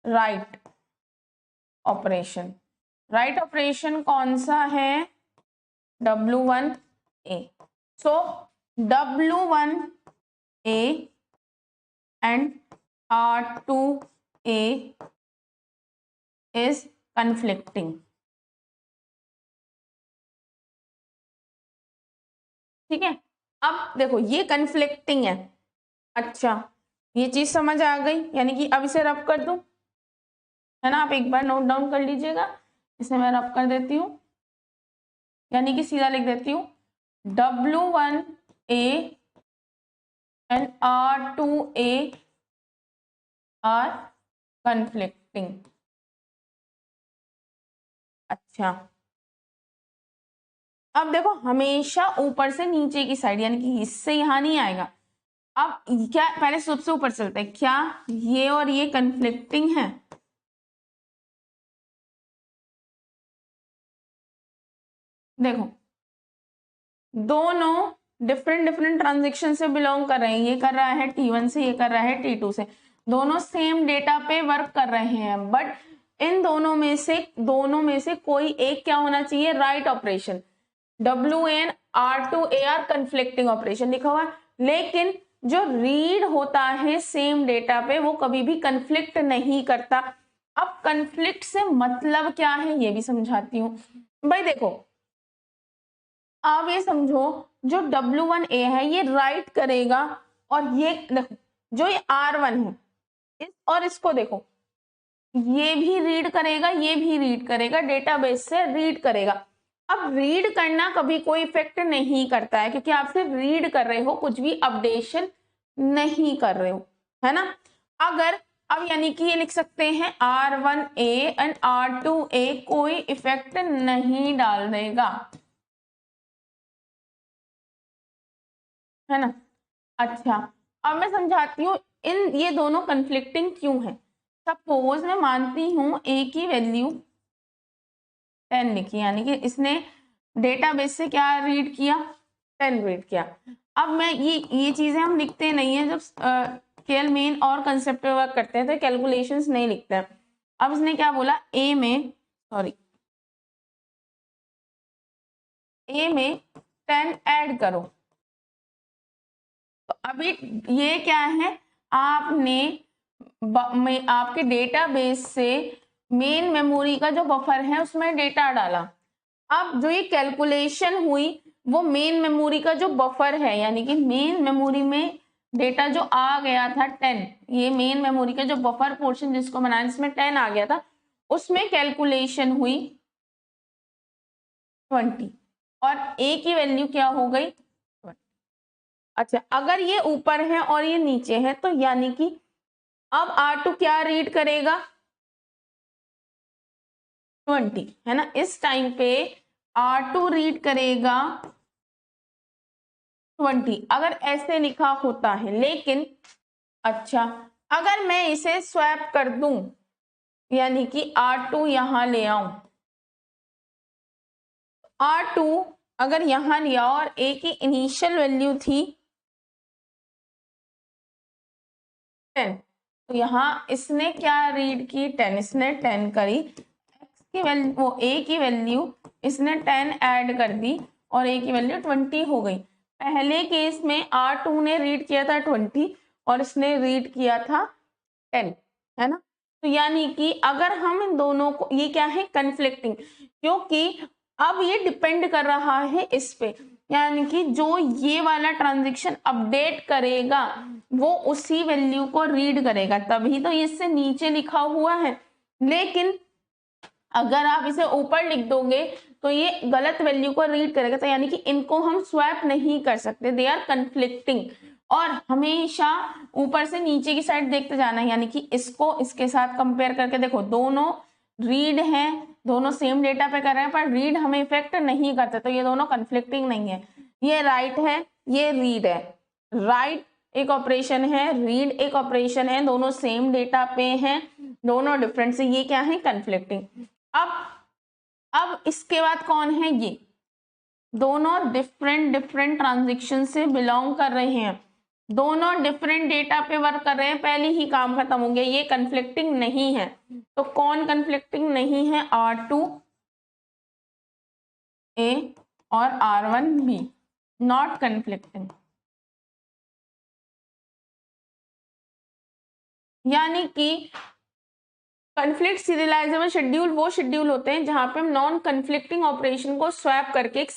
right operation. Right operation कौन सा है, W1A। So W1A and R2A is conflicting. ठीक है, अब देखो ये कन्फ्लिक्टिंग है। अच्छा, ये चीज समझ आ गई, यानी कि अब इसे रब कर दूं, है ना, आप एक बार नोट डाउन कर लीजिएगा। इसे मैं रब कर देती हूँ, यानी कि सीधा लिख देती हूँ, W1A and R2A are conflicting। अच्छा, अब देखो हमेशा ऊपर से नीचे की साइड, यानी कि इससे यहां नहीं आएगा। अब क्या, पहले सबसे ऊपर चलते हैं, क्या ये और ये कन्फ्लिक्टिंग है? देखो दोनों डिफरेंट डिफरेंट ट्रांजेक्शन से बिलोंग कर रहे हैं, ये कर रहा है T1 से, ये कर रहा है T2 से, दोनों सेम डेटा पे वर्क कर रहे हैं, बट इन दोनों में से कोई एक क्या होना चाहिए? Write operation. WN R2A are conflicting operation लिखा हुआ है, लेकिन जो रीड होता है सेम डेटा पे वो कभी भी कन्फ्लिक्ट नहीं करता। अब कन्फ्लिक्ट से मतलब क्या है ये भी समझाती हूँ। भाई देखो, आप ये समझो, जो W1A है ये राइट करेगा, और ये देखो जो ये R1 है और इसको देखो, ये भी रीड करेगा, ये भी रीड करेगा, डेटाबेस से रीड करेगा। अब रीड करना कभी कोई इफेक्ट नहीं करता है, क्योंकि आप सिर्फ रीड कर रहे हो, कुछ भी अपडेशन नहीं कर रहे हो, है ना। अगर अब यानी कि ये लिख सकते हैं R1A एंड R2A कोई इफेक्ट नहीं डाल देगा, है ना। अच्छा, अब मैं समझाती हूँ इन ये दोनों कन्फ्लिक्टिंग क्यों है। सपोज मैं मानती हूँ ए की वैल्यू 10 लिखी, यानी कि इसने डेटाबेस से क्या रीड किया? 10 रीड किया। अब मैं ये चीजें हम लिखते नहीं है, जब केएल मेन और कंसेप्ट पे वर्क करते हैं तो कैलकुलेशंस नहीं लिखते हैं। अब इसने क्या बोला, ए में 10 ऐड करो। तो अभी ये क्या है, आपने आपके डेटाबेस से मेन मेमोरी का जो बफर है उसमें डेटा डाला। अब जो ये कैलकुलेशन हुई वो मेन मेमोरी का जो बफर है, यानी कि मेन मेमोरी में डेटा जो आ गया था 10, ये मेन मेमोरी का जो बफर पोर्शन जिसको बनाया जिसमें 10 आ गया था, उसमें कैलकुलेशन हुई 20 और ए की वैल्यू क्या हो गई 20। अच्छा, अगर ये ऊपर है और ये नीचे है तो यानी कि अब R2 क्या रीड करेगा? 20, है ना। इस टाइम पे R2 रीड करेगा 20, अगर ऐसे लिखा होता है। लेकिन अच्छा, अगर मैं इसे स्वैप कर दूं, यानी कि R2 यहां ले आऊं, R2 अगर यहां लिया और A की इनिशियल वैल्यू थी 10, तो यहां इसने क्या रीड की? 10, इसने 10 करी, X की वैल्यू वो A की वैल्यू इसने 10 ऐड कर दी और A की वैल्यू 20 हो गई। पहले केस में R2 ने रीड किया था 20 और इसने रीड किया था 10, है ना। तो यानी कि अगर हम इन दोनों को, ये क्या है? कन्फ्लिक्टिंग, क्योंकि अब ये डिपेंड कर रहा है इस पे, यानी कि जो ये वाला ट्रांजेक्शन अपडेट करेगा वो उसी वैल्यू को रीड करेगा, तभी तो इससे नीचे लिखा हुआ है। लेकिन अगर आप इसे ऊपर लिख दोगे तो ये गलत वैल्यू को रीड करेगा, तो यानी कि इनको हम स्वैप नहीं कर सकते, दे आर कन्फ्लिक्टिंग। और हमेशा ऊपर से नीचे की साइड देखते जाना है, यानी कि इसको इसके साथ कंपेयर करके देखो, दोनों रीड हैं, दोनों सेम डेटा पे कर रहे हैं, पर रीड हमें इफेक्ट नहीं करते, तो ये दोनों कन्फ्लिक्टिंग नहीं है। ये राइट है, ये रीड है। राइट एक ऑपरेशन है, रीड एक ऑपरेशन है, दोनों सेम डेटा पे हैं, दोनों डिफरेंट से, ये क्या है? कन्फ्लिक्टिंग। अब इसके बाद कौन है? ये दोनों डिफरेंट डिफरेंट ट्रांजेक्शन से बिलोंग कर रहे हैं, दोनों डिफरेंट डेटा पे वर्क कर रहे हैं, पहले ही काम खत्म हो गया, ये कन्फ्लिक्टिंग नहीं है। तो कौन कन्फ्लिक्टिंग नहीं है? R2A और R1B नॉट कन्फ्लिक्टिंग। यानी कि कन्फ्लिक्ट सीरियलाइजेबल शेड्यूल वो शेड्यूल होते हैं जहां पे हम नॉन कन्फ्लिक्टिंग ऑपरेशन को स्वैप करके एक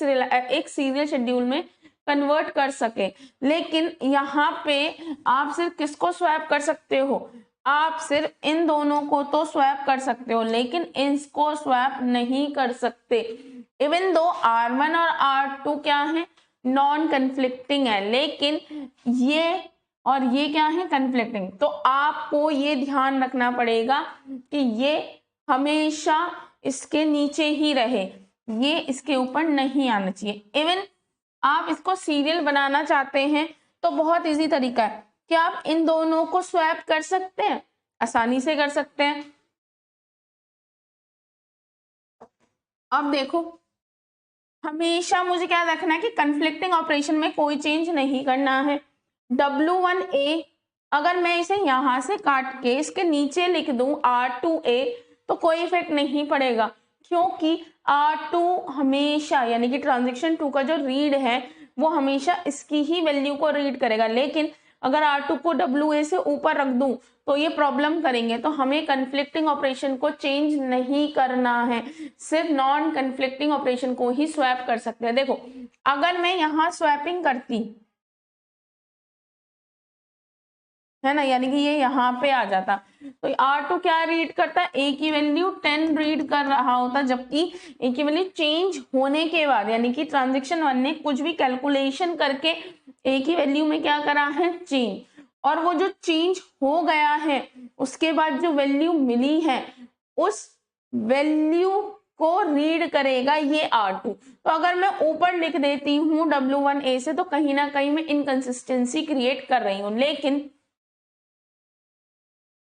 सीरियल शेड्यूल में कन्वर्ट कर सके। लेकिन यहाँ पे आप सिर्फ किसको स्वैप कर सकते हो? आप सिर्फ इन दोनों को तो स्वैप कर सकते हो, लेकिन इसको स्वैप नहीं कर सकते। इवन दो R1 और R2 क्या है? नॉन कन्फ्लिक्टिंग है, लेकिन ये और ये क्या है, कन्फ्लिक्टिंग। तो आपको ये ध्यान रखना पड़ेगा कि ये हमेशा इसके नीचे ही रहे, ये इसके ऊपर नहीं आना चाहिए। इवन आप इसको सीरियल बनाना चाहते हैं तो बहुत इजी तरीका है कि आप इन दोनों को स्वैप कर सकते हैं, आसानी से कर सकते हैं। अब देखो, हमेशा मुझे क्या रखना है कि कन्फ्लिक्टिंग ऑपरेशन में कोई चेंज नहीं करना है। W1A अगर मैं इसे यहां से काट के इसके नीचे लिख दूं R2A तो कोई इफेक्ट नहीं पड़ेगा, क्योंकि R2 हमेशा यानी कि ट्रांजेक्शन 2 का जो रीड है वो हमेशा इसकी ही वैल्यू को रीड करेगा। लेकिन अगर R2 को WA से ऊपर रख दूं तो ये प्रॉब्लम करेंगे। तो हमें कन्फ्लिक्टिंग ऑपरेशन को चेंज नहीं करना है, सिर्फ नॉन कन्फ्लिक्टिंग ऑपरेशन को ही स्वैप कर सकते हैं। देखो, अगर मैं यहाँ स्वैपिंग करती है ना, यानी कि ये यहाँ पे आ जाता, तो R2 क्या रीड करता है, A की वैल्यू 10 रीड कर रहा होता, जबकि A की वैल्यू चेंज होने के बाद यानी कि ट्रांजेक्शन 1 ने कुछ भी कैलकुलेशन करके A की वैल्यू में क्या करा है, चेंज, और वो जो चेंज हो गया है उसके बाद जो वैल्यू मिली है उस वैल्यू को रीड करेगा ये R2। तो अगर मैं ऊपर लिख देती हूँ W1A से तो कहीं ना कहीं मैं इनकंसिस्टेंसी क्रिएट कर रही हूँ। लेकिन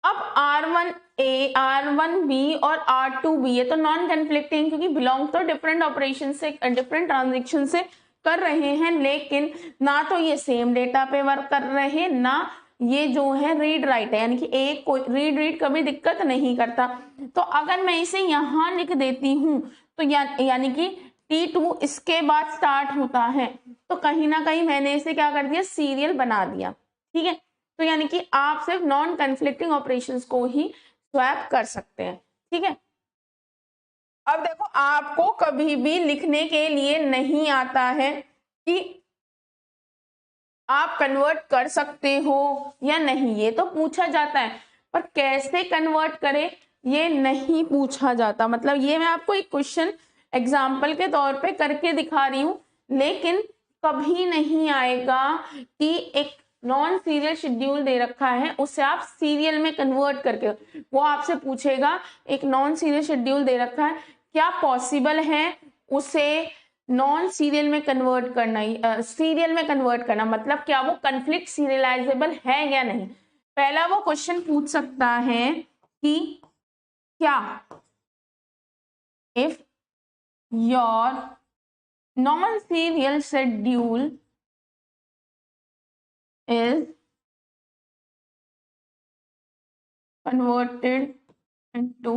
अब R1A, R1B और R2B ये तो नॉन कन्फ्लिक्टिंग, क्योंकि बिलोंग तो डिफरेंट ऑपरेशन से, डिफरेंट ट्रांजेक्शन से कर रहे हैं, लेकिन ना तो ये सेम डेटा पे वर्क कर रहे, ना ये जो है रीड राइट है, यानी कि एक कोई रीड कभी दिक्कत नहीं करता। तो अगर मैं इसे यहाँ लिख देती हूँ तो यानी कि T2 इसके बाद स्टार्ट होता है, तो कहीं ना कहीं मैंने इसे क्या कर दिया, सीरियल बना दिया। ठीक है, तो यानी कि आप सिर्फ नॉन कन्फ्लिक्टिंग ऑपरेशंस को ही स्वैप कर सकते हैं। ठीक है, अब देखो, आपको कभी भी लिखने के लिए नहीं आता है कि आप कन्वर्ट कर सकते हो या नहीं, ये तो पूछा जाता है, पर कैसे कन्वर्ट करें ये नहीं पूछा जाता। मतलब ये मैं आपको एक क्वेश्चन एग्जाम्पल के तौर पे करके दिखा रही हूँ, लेकिन कभी नहीं आएगा कि एक नॉन सीरियल शेड्यूल दे रखा है उसे आप सीरियल में कन्वर्ट करके, वो आपसे पूछेगा एक नॉन सीरियल शेड्यूल दे रखा है, क्या पॉसिबल है उसे नॉन सीरियल में कन्वर्ट करना, सीरियल में कन्वर्ट करना, मतलब क्या वो कन्फ्लिक्ट सीरियलाइजेबल है या नहीं। पहला वो क्वेश्चन पूछ सकता है कि क्या if your non serial schedule is converted into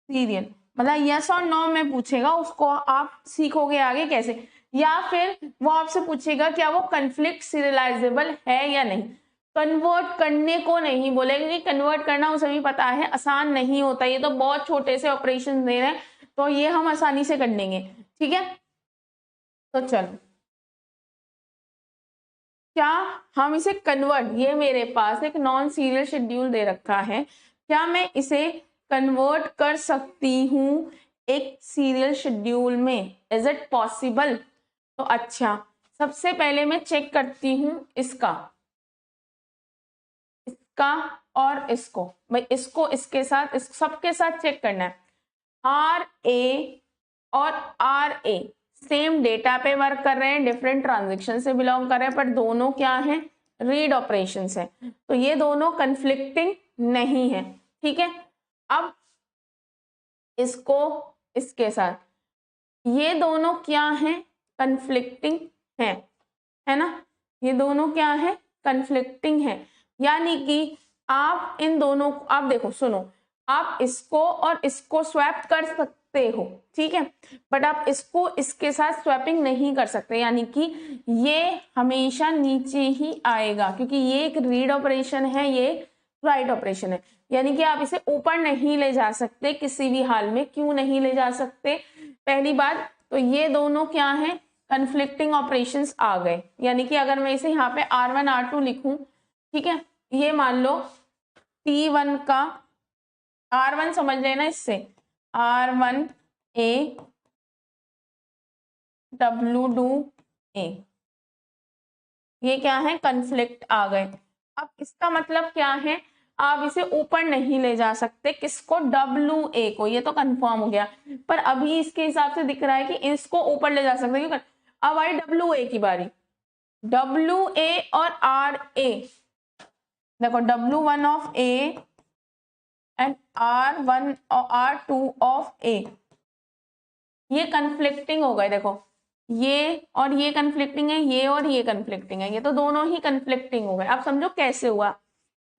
serial, मतलब यस और नो में पूछेगा, उसको आप सीखोगे आगे कैसे। या फिर वो आपसे पूछेगा क्या वो कन्फ्लिक्ट सीरियलाइजेबल है या नहीं। कन्वर्ट करने को नहीं बोलेगा, क्योंकि कन्वर्ट करना उसे भी पता है आसान नहीं होता, ये तो बहुत छोटे से ऑपरेशन दे रहे हैं, तो ये हम आसानी से कर लेंगे। ठीक है, तो चलो, क्या हम इसे कन्वर्ट, ये मेरे पास एक नॉन सीरियल शेड्यूल दे रखा है, क्या मैं इसे कन्वर्ट कर सकती हूँ एक सीरियल शेड्यूल में, इज इट पॉसिबल। तो अच्छा, सबसे पहले मैं चेक करती हूँ इसका और इसको, भाई इसको इसके साथ, इस सबके साथ चेक करना है। RA और RA सेम डेटा पे वर्क कर रहे हैं, डिफरेंट ट्रांजेक्शन से बिलोंग कर रहे हैं, पर दोनों क्या हैं, रीड ऑपरेशंस है, तो ये दोनों कन्फ्लिक्टिंग नहीं है। ठीक है, अब इसको इसके साथ, ये दोनों क्या हैं, कन्फ्लिक्टिंग है ना, ये दोनों क्या है, कन्फ्लिक्टिंग है, यानी कि आप इन दोनों को, आप देखो सुनो, आप इसको और इसको स्वैप कर सकते हो, ठीक है, बट आप इसको इसके साथ स्वैपिंग नहीं कर सकते, यानी कि ये हमेशा नीचे ही आएगा, क्योंकि ये एक रीड ऑपरेशन है, ये राइट ऑपरेशन है, यानी कि आप इसे ऊपर नहीं ले जा सकते किसी भी हाल में। क्यों नहीं ले जा सकते, पहली बात तो ये दोनों क्या है, कन्फ्लिक्टिंग ऑपरेशंस आ गए, यानी कि अगर मैं इसे यहाँ पे R1 R2 लिखूं, ठीक है, ये मान लो T1 का R1 समझ लेना, इससे R1A W2A, ये क्या है, कन्फ्लिक्ट आ गए। अब इसका मतलब क्या है, आप इसे ऊपर नहीं ले जा सकते, किसको, WA को, ये तो कंफर्म हो गया। पर अभी इसके हिसाब से दिख रहा है कि इसको ऊपर ले जा सकते, क्योंकि अब आई WA की बारी, WA और RA, देखो W1 of A and R1 और R2 ऑफ A, ये कन्फ्लिक्टिंग हो गए। देखो ये और ये कन्फ्लिक्टिंग है, ये और ये कन्फ्लिक्टिंग है, ये तो दोनों ही कन्फ्लिक्टिंग हो गए। आप समझो कैसे हुआ,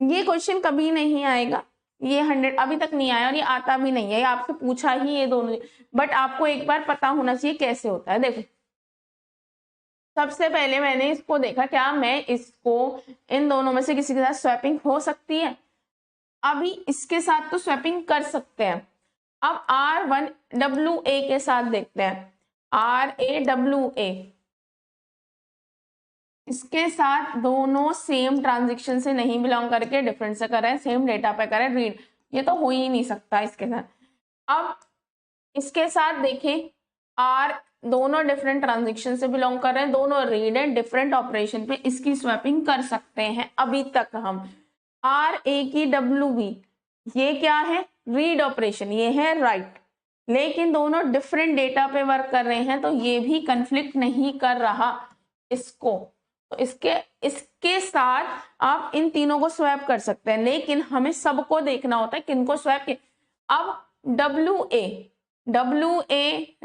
ये क्वेश्चन कभी नहीं आएगा, ये 100 अभी तक नहीं आया और ये आता भी नहीं है, ये आपसे पूछा ही ये दोनों, बट आपको एक बार पता होना चाहिए कैसे होता है। देखो सबसे पहले मैंने इसको देखा, क्या मैं इसको इन दोनों में से किसी के साथ स्वैपिंग हो सकती है, अभी इसके साथ तो स्वैपिंग कर सकते हैं। अब R1 WA के साथ देखते हैं, RA WA, इसके साथ दोनों सेम ट्रांजेक्शन से नहीं बिलोंग करके डिफरेंट से कर रहे हैं, सेम डेटा पे कर रहे हैं रीड, ये तो हो ही नहीं सकता इसके साथ। अब इसके साथ देखें, R दोनों डिफरेंट ट्रांजेक्शन से बिलोंग कर रहे हैं, दोनों रीड एंड डिफरेंट ऑपरेशन पे इसकी स्वैपिंग कर सकते हैं अभी तक हम। RA की WB, ये क्या है, रीड ऑपरेशन, ये है राइट, लेकिन दोनों डिफरेंट डेटा पे वर्क कर रहे हैं, तो ये भी कंफ्लिक्ट नहीं कर रहा इसको, तो इसके साथ आप इन तीनों को स्वैप कर सकते हैं, लेकिन हमें सबको देखना होता है किनको स्वैप के। अब WA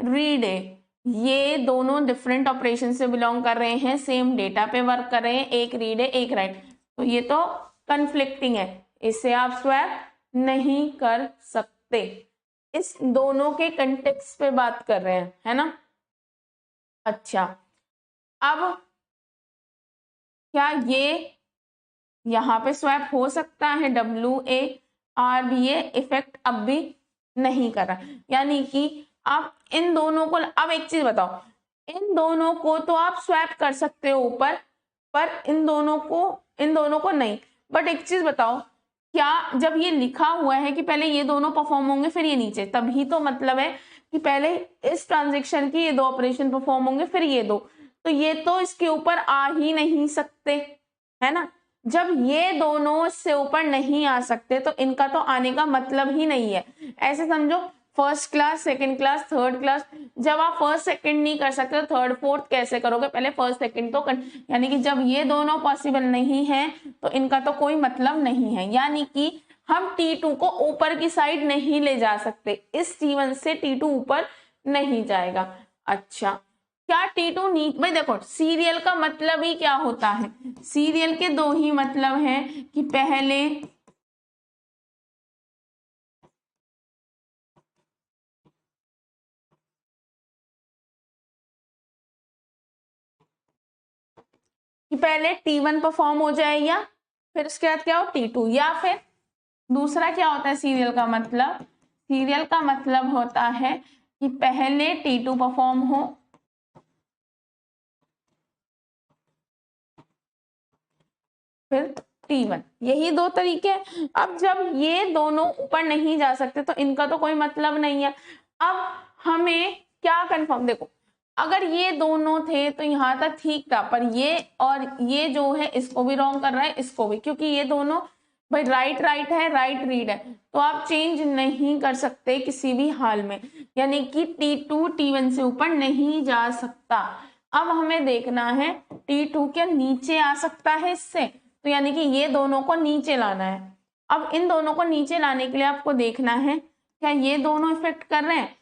रीड A, ये दोनों डिफरेंट ऑपरेशन से बिलोंग कर रहे हैं, सेम डेटा पे वर्क कर रहे हैं, एक रीड है एक राइट, तो ये तो कन्फ्लिक्टिंग है, इसे आप स्वैप नहीं कर सकते। इस दोनों के कंटेक्स्ट पे बात कर रहे हैं, है ना। अच्छा, अब क्या ये यहाँ पे स्वैप हो सकता है, WA RBA इफेक्ट अब भी नहीं कर रहा, यानी कि आप इन दोनों को, अब एक चीज बताओ, इन दोनों को तो आप स्वैप कर सकते हो ऊपर, पर इन दोनों को नहीं। बट एक चीज बताओ, क्या जब ये लिखा हुआ है कि पहले ये दोनों परफॉर्म होंगे फिर ये नीचे, तभी तो मतलब है कि पहले इस ट्रांजेक्शन की ये दो ऑपरेशन परफॉर्म होंगे फिर ये दो, तो ये तो इसके ऊपर आ ही नहीं सकते, है ना। जब ये दोनों से ऊपर नहीं आ सकते तो इनका तो आने का मतलब ही नहीं है। ऐसे समझो, first class, second class, third class, जब आप फर्स्ट सेकंड नहीं कर सकते तो थर्ड फोर्थ कैसे करोगे, पहले फर्स्ट सेकंड तो यानी कि जब ये दोनों पॉसिबल नहीं है तो इनका तो कोई मतलब नहीं है, यानी कि हम T2 को ऊपर की साइड नहीं ले जा सकते, इस T1 से T2 ऊपर नहीं जाएगा। अच्छा, क्या T2 भाई देखो, सीरियल का मतलब ही क्या होता है, सीरियल के दो ही मतलब हैं कि पहले T1 परफॉर्म हो जाए, या फिर उसके बाद क्या हो T2, या फिर दूसरा क्या होता है सीरियल का मतलब, सीरियल का मतलब होता है कि पहले T2 परफॉर्म हो फिर T1, यही दो तरीके हैं। अब जब ये दोनों ऊपर नहीं जा सकते तो इनका तो कोई मतलब नहीं है। अब हमें क्या कंफर्म, देखो अगर ये दोनों थे तो यहाँ तक ठीक था, पर ये और ये जो है इसको भी रॉन्ग कर रहा है, इसको भी, क्योंकि ये दोनों भाई राइट राइट है, राइट रीड है, तो आप चेंज नहीं कर सकते किसी भी हाल में, यानी कि T2 T1 से ऊपर नहीं जा सकता। अब हमें देखना है T2 क्या नीचे आ सकता है इससे, तो यानी कि ये दोनों को नीचे लाना है। अब इन दोनों को नीचे लाने के लिए आपको देखना है क्या ये दोनों इफेक्ट कर रहे हैं,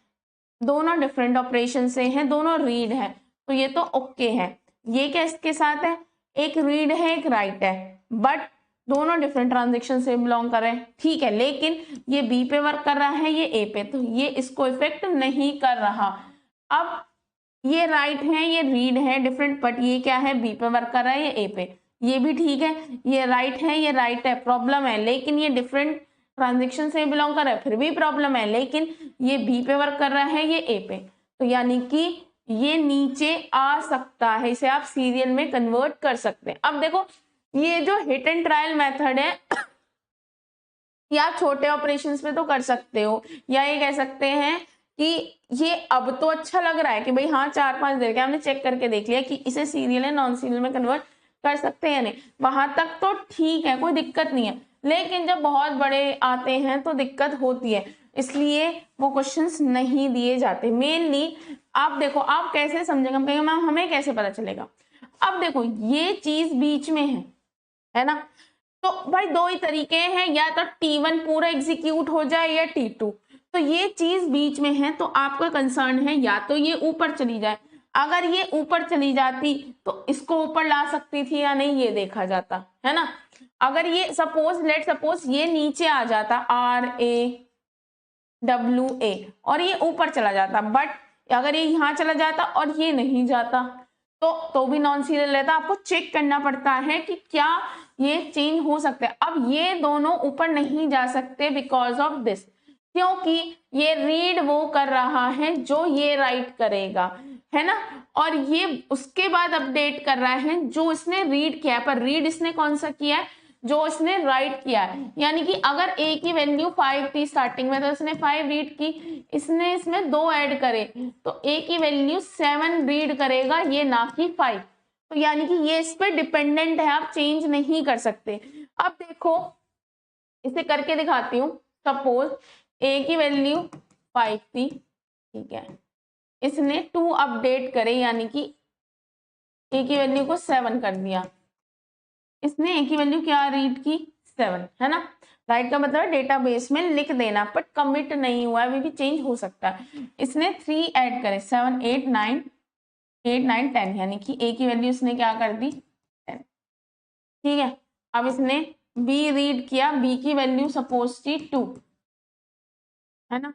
दोनों डिफरेंट ऑपरेशन से हैं, दोनों रीड है, तो ये तो ओके है। ये क्या इसके साथ है, एक रीड है एक राइट है, बट दोनों डिफरेंट ट्रांजेक्शन से बिलोंग कर रहे हैं, ठीक है, लेकिन ये बी पे वर्क कर रहा है, ये ए पे, तो ये इसको इफेक्ट नहीं कर रहा। अब ये राइट है ये रीड है डिफरेंट, बट ये क्या है बी पे वर्क कर रहा है, ये ए पे, ये भी ठीक है, ये राइट है ये राइट है, प्रॉब्लम है, लेकिन ये डिफरेंट ट्रांजेक्शन से बिलोंग कर रहा है, फिर भी प्रॉब्लम है, लेकिन ये बी पे वर्क कर रहा है ये ए पे, तो यानी कि ये नीचे आ सकता है, इसे आप सीरियल में कन्वर्ट कर सकते हैं। अब देखो ये जो हिट एंड ट्रायल मेथड है या छोटे ऑपरेशंस में तो कर सकते हो, या ये कह सकते हैं कि ये अब तो अच्छा लग रहा है कि भाई हाँ 4-5 दे के हमने चेक करके देख लिया कि इसे सीरियल है नॉन सीरियल में कन्वर्ट कर सकते हैं या नहीं, वहां तक तो ठीक है, कोई दिक्कत नहीं है, लेकिन जब बहुत बड़े आते हैं तो दिक्कत होती है, इसलिए वो क्वेश्चंस नहीं दिए जाते। मेनली आप देखो, आप कैसे समझेंगे, हम कहेंगे मैम हमें कैसे पता चलेगा। अब देखो ये चीज बीच में है ना, तो भाई दो ही तरीके हैं, या तो T1 पूरा एग्जीक्यूट हो जाए या T2। तो ये चीज बीच में है, तो आपका कंसर्न है या तो ये ऊपर चली जाए, अगर ये ऊपर चली जाती तो इसको ऊपर ला सकती थी या नहीं, ये देखा जाता है ना। अगर ये लेट सपोज ये नीचे आ जाता RAWA और ये ऊपर चला जाता, बट अगर ये यहाँ चला जाता और ये नहीं जाता तो भी नॉन सीरियल रहता। आपको चेक करना पड़ता है कि क्या ये चेंज हो सकता है। अब ये दोनों ऊपर नहीं जा सकते बिकॉज ऑफ दिस, क्योंकि ये रीड वो कर रहा है जो ये राइट करेगा, है ना, और ये उसके बाद अपडेट कर रहा है जो इसने रीड किया है, पर रीड इसने कौन सा किया है, जो इसने राइट किया है। यानी कि अगर a की वैल्यू 5 थी स्टार्टिंग में तो इसने 5 रीड की, इसने इसमें 2 ऐड करे तो a की वैल्यू 7 रीड करेगा, ये ना कि 5। तो यानी कि ये इस पे डिपेंडेंट है, आप चेंज नहीं कर सकते। अब देखो इसे करके दिखाती हूँ। सपोज a की वैल्यू 5 थी, ठीक है, इसने 2 अपडेट करे, यानी कि a की वैल्यू को 7 कर दिया, इसने a की वैल्यू क्या रीड की 7, है ना। राइट का मतलब डेटाबेस में लिख देना, बट कमिट नहीं हुआ है, अभी भी चेंज हो सकता है। इसने 3 ऐड करे, 7 8 9 8 9 10, यानी कि a की वैल्यू इसने क्या कर दी 10, ठीक है। अब इसने b रीड किया, b की वैल्यू सपोज थी 2, है ना,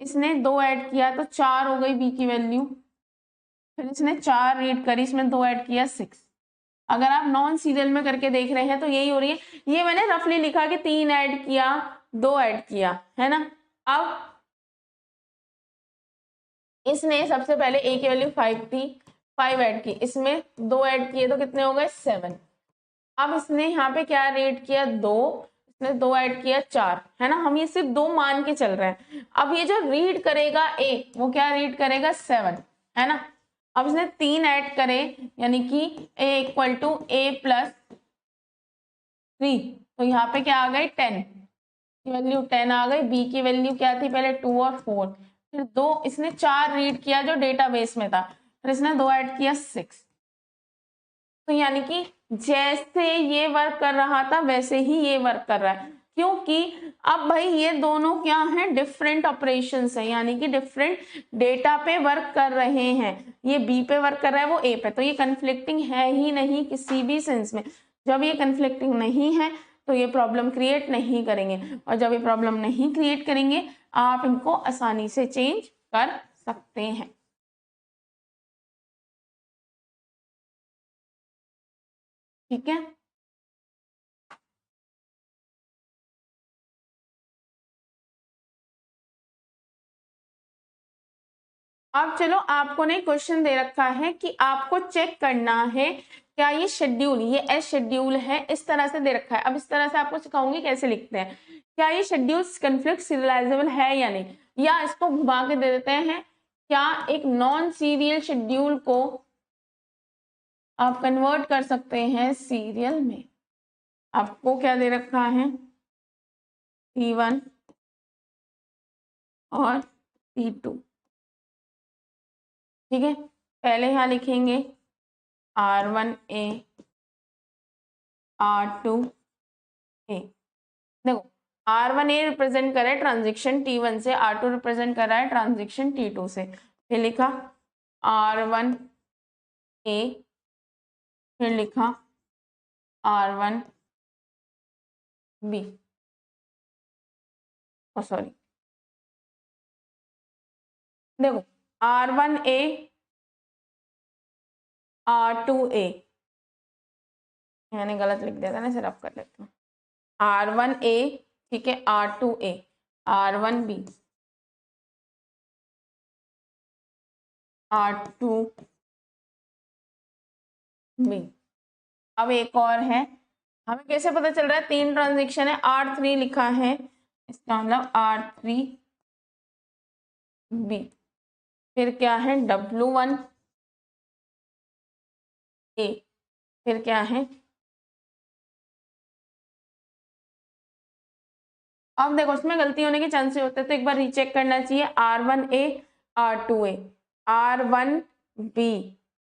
इसने 2 ऐड किया तो 4 हो गई b की वैल्यू, फिर इसने 4 रीड करी, इसमें 2 ऐड किया 6। अगर आप नॉन सीरियल में करके देख रहे हैं तो यही हो रही है। ये मैंने रफली लिखा कि 3 ऐड किया 2 ऐड किया, है ना। अब इसने सबसे पहले a की वैल्यू 5 थी, 5 ऐड की, इसमें 2 ऐड किए तो कितने हो गए 7। अब इसने यहाँ पे क्या रीड किया 2, इसने 2 ऐड किया 4, है ना। हम ये सिर्फ 2 मान के चल रहे हैं। अब ये जो रीड करेगा a, वो क्या रीड करेगा 7, है ना। अब इसने 3 ऐड करे, यानी कि a equal to a plus 3, तो यहाँ पे क्या आ गई 10 की वैल्यू 10 आ गई। b की वैल्यू क्या थी पहले 2 और 4, फिर 2, इसने 4 रीड किया जो डेटाबेस में था, फिर इसने 2 ऐड किया 6। तो यानी कि जैसे ये वर्क कर रहा था वैसे ही ये वर्क कर रहा है, क्योंकि अब भाई ये दोनों क्या हैं, डिफरेंट ऑपरेशंस है, यानी कि डिफरेंट डेटा पे वर्क कर रहे हैं। ये बी पे वर्क कर रहा है, वो ए पे, तो ये कन्फ्लिक्टिंग है ही नहीं किसी भी सेंस में। जब ये कन्फ्लिक्टिंग नहीं है तो ये प्रॉब्लम क्रिएट नहीं करेंगे, और जब ये प्रॉब्लम नहीं क्रिएट करेंगे आप इनको आसानी से चेंज कर सकते हैं। ठीक है, अब चलो आपको ने क्वेश्चन दे रखा है कि आपको चेक करना है क्या ये शेड्यूल, ये एस शेड्यूल है, इस तरह से दे रखा है। अब इस तरह से आपको सिखाऊंगी कैसे लिखते हैं, क्या ये शेड्यूल कन्फ्लिक्ट सीरियलाइजेबल है या नहीं, या इसको घुमा के दे देते हैं, क्या एक नॉन सीरियल शेड्यूल को आप कन्वर्ट कर सकते हैं सीरियल में। आपको क्या दे रखा है T1 और T2, ठीक है। पहले यहाँ लिखेंगे R1A R2A। देखो R1A रिप्रेजेंट कर रहा है ट्रांजेक्शन T1 से, R2 रिप्रेजेंट कर रहा है ट्रांजेक्शन T2 से। फिर लिखा R1A, फिर लिखा R1B, सॉरी, देखो R1A R2A, मैंने गलत लिख दिया था ना, इसे रफ कर लेती हूँ। R1A, ठीक है, R2A, R1B, R2B। अब एक और है, हमें कैसे पता चल रहा है 3 ट्रांजेक्शन है, R3 लिखा है, इसका मतलब R3B। फिर क्या है W1A, फिर क्या है, अब देखो इसमें गलती होने के चांसेस होते हैं तो एक बार रीचेक करना चाहिए। R1A, R2A, R1B,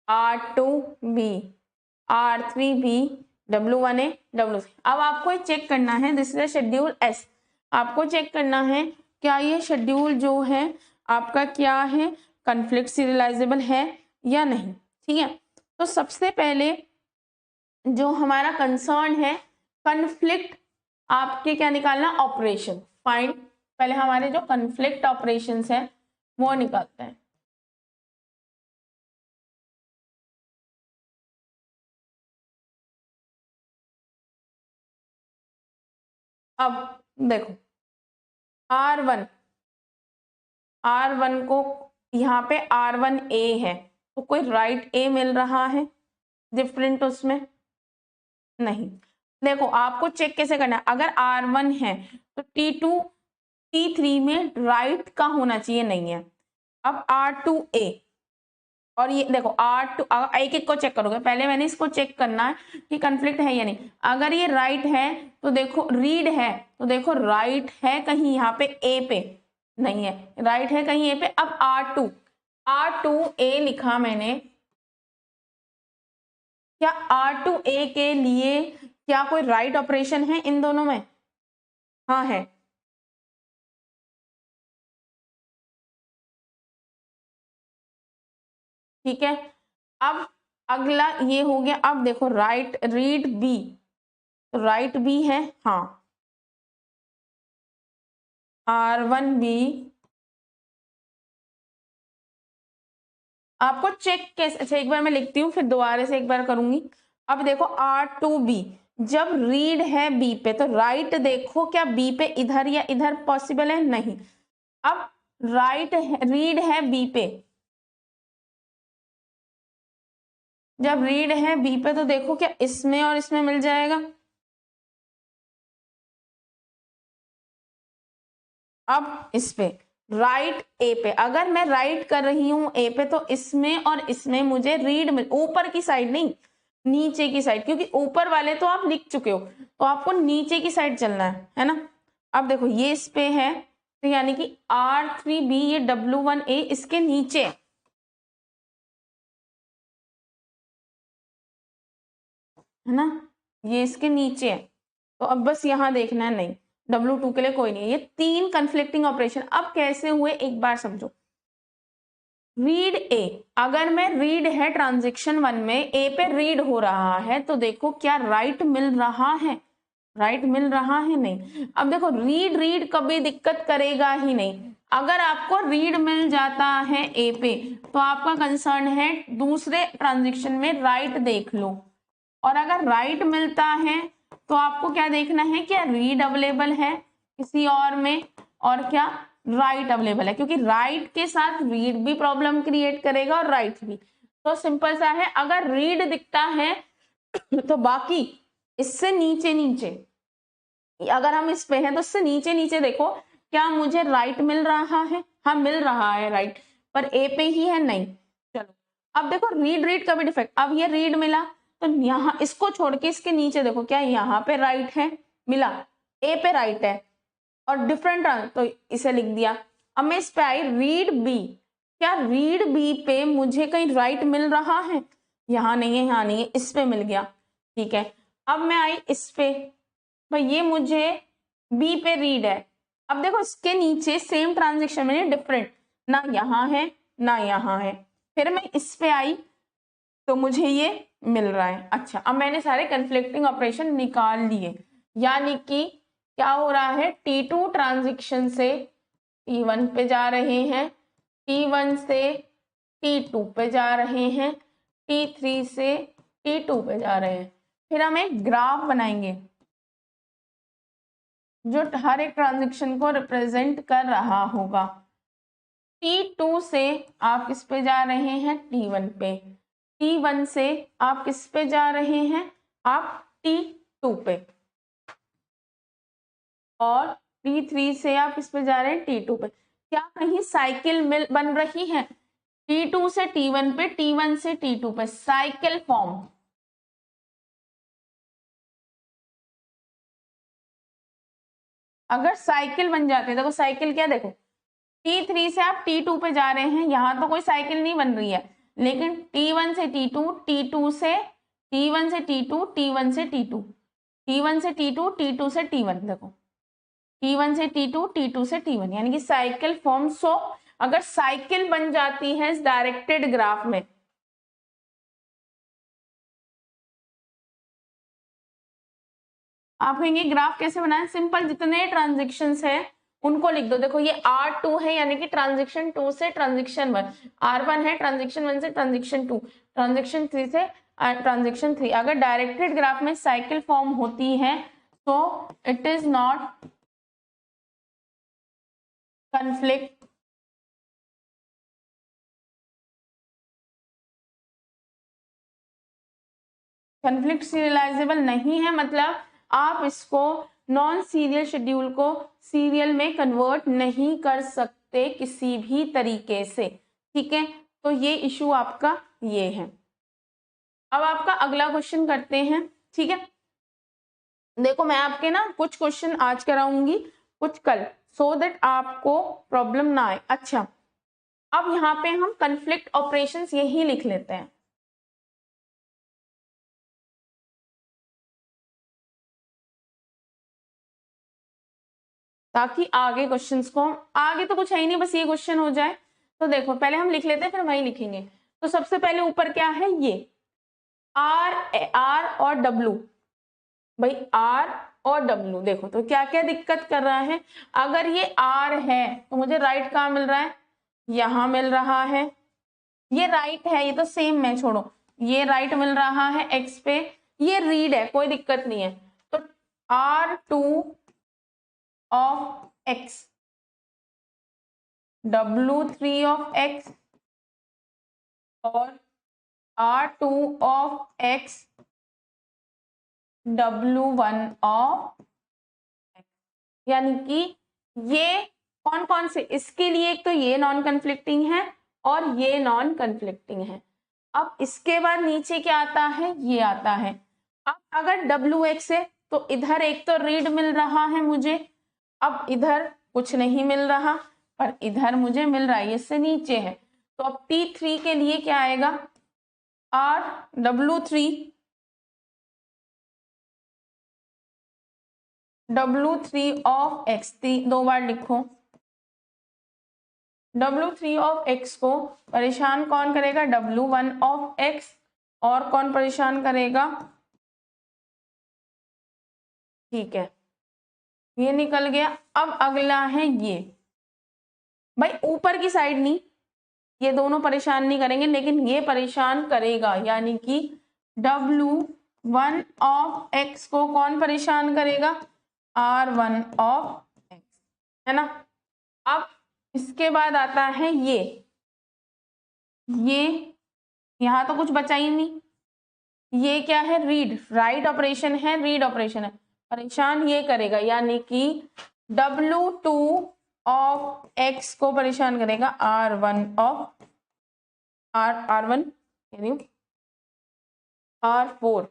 R2B, R3B, W1A, W3। अब आपको चेक करना है, दिस इज शेड्यूल एस। आपको चेक करना है क्या ये शेड्यूल जो है आपका क्या है, कॉन्फ्लिक्ट सीरियलाइजेबल है या नहीं। ठीक है, तो सबसे पहले जो हमारा कंसर्न है कॉन्फ्लिक्ट, आपके क्या निकालना, ऑपरेशन फाइंड। पहले हमारे जो कॉन्फ्लिक्ट ऑपरेशंस है वो निकालते हैं। अब देखो R1, R1 को यहाँ पे R1A है तो कोई राइट A मिल रहा है डिफरेंट उसमें नहीं। देखो आपको चेक कैसे करना है, अगर R1 है तो T2 T3 में राइट का होना चाहिए, नहीं है। अब R2A और ये देखो R2, एक एक को चेक करोगे, पहले मैंने इसको चेक करना है कि कॉन्फ्लिक्ट है या नहीं। अगर ये राइट है तो देखो रीड है, तो देखो राइट है कहीं यहाँ पे A पे, नहीं है, राइट है कहीं A पे। अब R2A लिखा मैंने, क्या R2A के लिए क्या कोई राइट ऑपरेशन है इन दोनों में, हाँ है। ठीक है, अब अगला ये हो गया। अब देखो राइट रीड बी, तो राइट बी है, हाँ R1B। आपको चेक कैसे, अच्छा एक बार मैं लिखती हूँ फिर दोबारा से एक बार करूंगी। अब देखो R2B, जब रीड है बी पे तो राइट देखो क्या बी पे इधर या इधर पॉसिबल है, नहीं। अब राइट रीड है बी पे, जब रीड है बी पे तो देखो क्या इसमें और इसमें मिल जाएगा। अब इस पे राइट ए पे, अगर मैं राइट कर रही हूं ए पे तो इसमें और इसमें मुझे रीड मिल, ऊपर की साइड नहीं नीचे की साइड, क्योंकि ऊपर वाले तो आप लिख चुके हो तो आपको नीचे की साइड चलना है ना। अब देखो ये इस पे है तो यानी कि R3B ये W1A इसके नीचे है ना, ये इसके नीचे है। तो अब बस यहां देखना है, नहीं W2 के लिए कोई नहीं है। ये तीन कंफ्लिक्टिंग ऑपरेशन अब कैसे हुए एक बार समझो। रीड ए, अगर मैं रीड है ट्रांजेक्शन 1 में ए पे रीड हो रहा है तो देखो क्या राइट मिल रहा है, राइट मिल रहा है, नहीं। अब देखो रीड रीड कभी दिक्कत करेगा ही नहीं। अगर आपको रीड मिल जाता है ए पे तो आपका कंसर्न है दूसरे ट्रांजेक्शन में राइट देख लो, और अगर राइट मिलता है तो आपको क्या देखना है, क्या रीड अवेलेबल है किसी और में और क्या राइट अवेलेबल है, क्योंकि राइट के साथ रीड भी प्रॉब्लम क्रिएट करेगा और राइट भी। तो सिंपल सा है, अगर रीड दिखता है तो बाकी इससे नीचे नीचे, अगर हम इस पे हैं तो इससे नीचे नीचे देखो क्या मुझे राइट मिल रहा है, हाँ मिल रहा है राइट, पर ए पे ही है, नहीं। चलो अब देखो रीड रीड का भी डिफेक्ट, अब ये रीड मिला तो यहाँ इसको छोड़ के इसके नीचे देखो क्या यहाँ पे राइट है, मिला ए पे राइट है और डिफरेंट तो इसे लिख दिया। अब मैं इस पे आई रीड बी, क्या रीड बी पे मुझे कहीं राइट मिल रहा है, यहाँ नहीं है, यहाँ नहीं है, इस पे मिल गया। ठीक है, अब मैं आई इस पे, भाई ये मुझे बी पे रीड है। अब देखो इसके नीचे सेम ट्रांजेक्शन में डिफरेंट, ना यहाँ है ना यहाँ है। फिर मैं इस पे आई तो मुझे ये मिल रहा है। अच्छा अब मैंने सारे कन्फ्लिक्टिंग ऑपरेशन निकाल लिए, यानी कि क्या हो रहा है, T2 ट्रांजेक्शन से T1 पे जा रहे हैं, T1 से T2 पे जा रहे हैं, T3 से T2 पे जा रहे हैं। फिर हम एक ग्राफ बनाएंगे जो हर एक ट्रांजेक्शन को रिप्रेजेंट कर रहा होगा। T2 से आप किस पे जा रहे हैं, T1 पे। T1 से आप किस पे जा रहे हैं, आप T2 पे। और T3 से आप किस पे जा रहे हैं, T2 पे। क्या कहीं साइकिल मिल बन रही है, T2 से T1 पे, T1 से T2 पे साइकिल फॉर्म, अगर साइकिल बन जाती है, देखो साइकिल क्या, देखो T3 से आप T2 पे जा रहे हैं, यहाँ तो कोई साइकिल नहीं बन रही है, लेकिन T1 से T2, T2 से T1 से T2, T1 से T2, T1 से T2, T2 से T1, देखो T1 से T2, T2 से T1, यानी कि साइकिल फॉर्म। सो अगर साइकिल बन जाती है इस डायरेक्टेड ग्राफ में, आप कहेंगे ग्राफ कैसे बनाएं, सिंपल, जितने ट्रांजेक्शन्स है उनको लिख दो। देखो ये R2 है, यानी कि ट्रांजेक्शन 2 से ट्रांजेक्शन 1, R1 है ट्रांजेक्शन 1 से ट्रांजेक्शन 2, ट्रांजेक्शन 3 से ट्रांजेक्शन 3। अगर डायरेक्टेड ग्राफ में साइकिल फॉर्म होती है तो it is not conflict serialisable नहीं है, मतलब आप इसको नॉन सीरियल शेड्यूल को सीरियल में कन्वर्ट नहीं कर सकते किसी भी तरीके से, ठीक है। तो ये इशू आपका ये है। अब आपका अगला क्वेश्चन करते हैं, ठीक है। देखो मैं आपके ना कुछ क्वेश्चन आज कराऊंगी, कुछ कल, सो दैट आपको प्रॉब्लम ना आए। अच्छा, अब यहाँ पे हम कन्फ्लिक्ट ऑपरेशंस यही लिख लेते हैं, ताकि आगे क्वेश्चंस को, आगे तो कुछ है ही नहीं, बस ये क्वेश्चन हो जाए। तो देखो पहले हम लिख लेते हैं, फिर वही लिखेंगे। तो सबसे पहले ऊपर क्या है, ये आर और डब्लू, भाई आर और डब्लू, देखो तो क्या क्या दिक्कत कर रहा है। अगर ये आर है तो मुझे राइट कहाँ मिल रहा है, यहाँ मिल रहा है, ये राइट है, ये तो सेम है, छोड़ो, ये राइट मिल रहा है एक्स पे, ये रीड है, कोई दिक्कत नहीं है। तो R2 of x, W3 of x और R2 of x, W1 of x, यानी कि ये कौन कौन से, इसके लिए एक तो ये नॉन कन्फ्लिक्टिंग है और ये नॉन कन्फ्लिक्टिंग है। अब इसके बाद नीचे क्या आता है, ये आता है। अब अगर WX है तो इधर एक तो रीड मिल रहा है मुझे, अब इधर कुछ नहीं मिल रहा, पर इधर मुझे मिल रहा है, इससे नीचे है। तो अब T3 के लिए क्या आएगा, W3 ऑफ एक्स, दो बार लिखो। W3 ऑफ एक्स को परेशान कौन करेगा, W1 ऑफ एक्स, और कौन परेशान करेगा, ठीक है, ये निकल गया। अब अगला है ये, भाई ऊपर की साइड नहीं, ये दोनों परेशान नहीं करेंगे, लेकिन ये परेशान करेगा, यानी कि W1 ऑफ एक्स को कौन परेशान करेगा, R1 ऑफ एक्स, है ना। अब इसके बाद आता है ये यहाँ तो कुछ बचा ही नहीं, ये क्या है, रीड, राइट ऑपरेशन है, रीड ऑपरेशन है, परेशान ये करेगा, यानी कि W2 ऑफ एक्स को परेशान करेगा R1 ऑफ R1 यानी R4,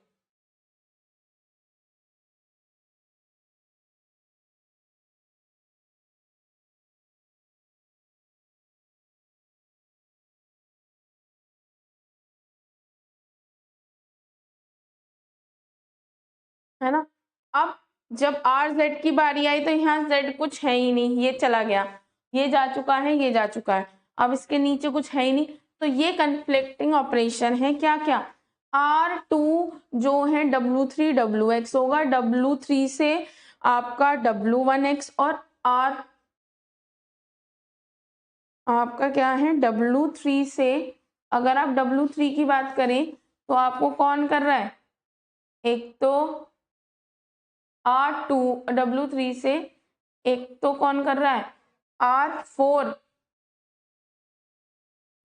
है ना। अब जब RZ की बारी आई तो यहाँ Z कुछ है ही नहीं, ये चला गया, ये जा चुका है, ये जा चुका है, अब इसके नीचे कुछ है ही नहीं, तो ये कन्फ्लिक्टिंग ऑपरेशन है। क्या क्या, R2 जो है W3 WX होगा, W3 से आपका W1X, और R आपका क्या है, W3 से, अगर आप W3 की बात करें तो आपको कौन कर रहा है, एक तो R2 W3 से, एक तो कौन कर रहा है, R4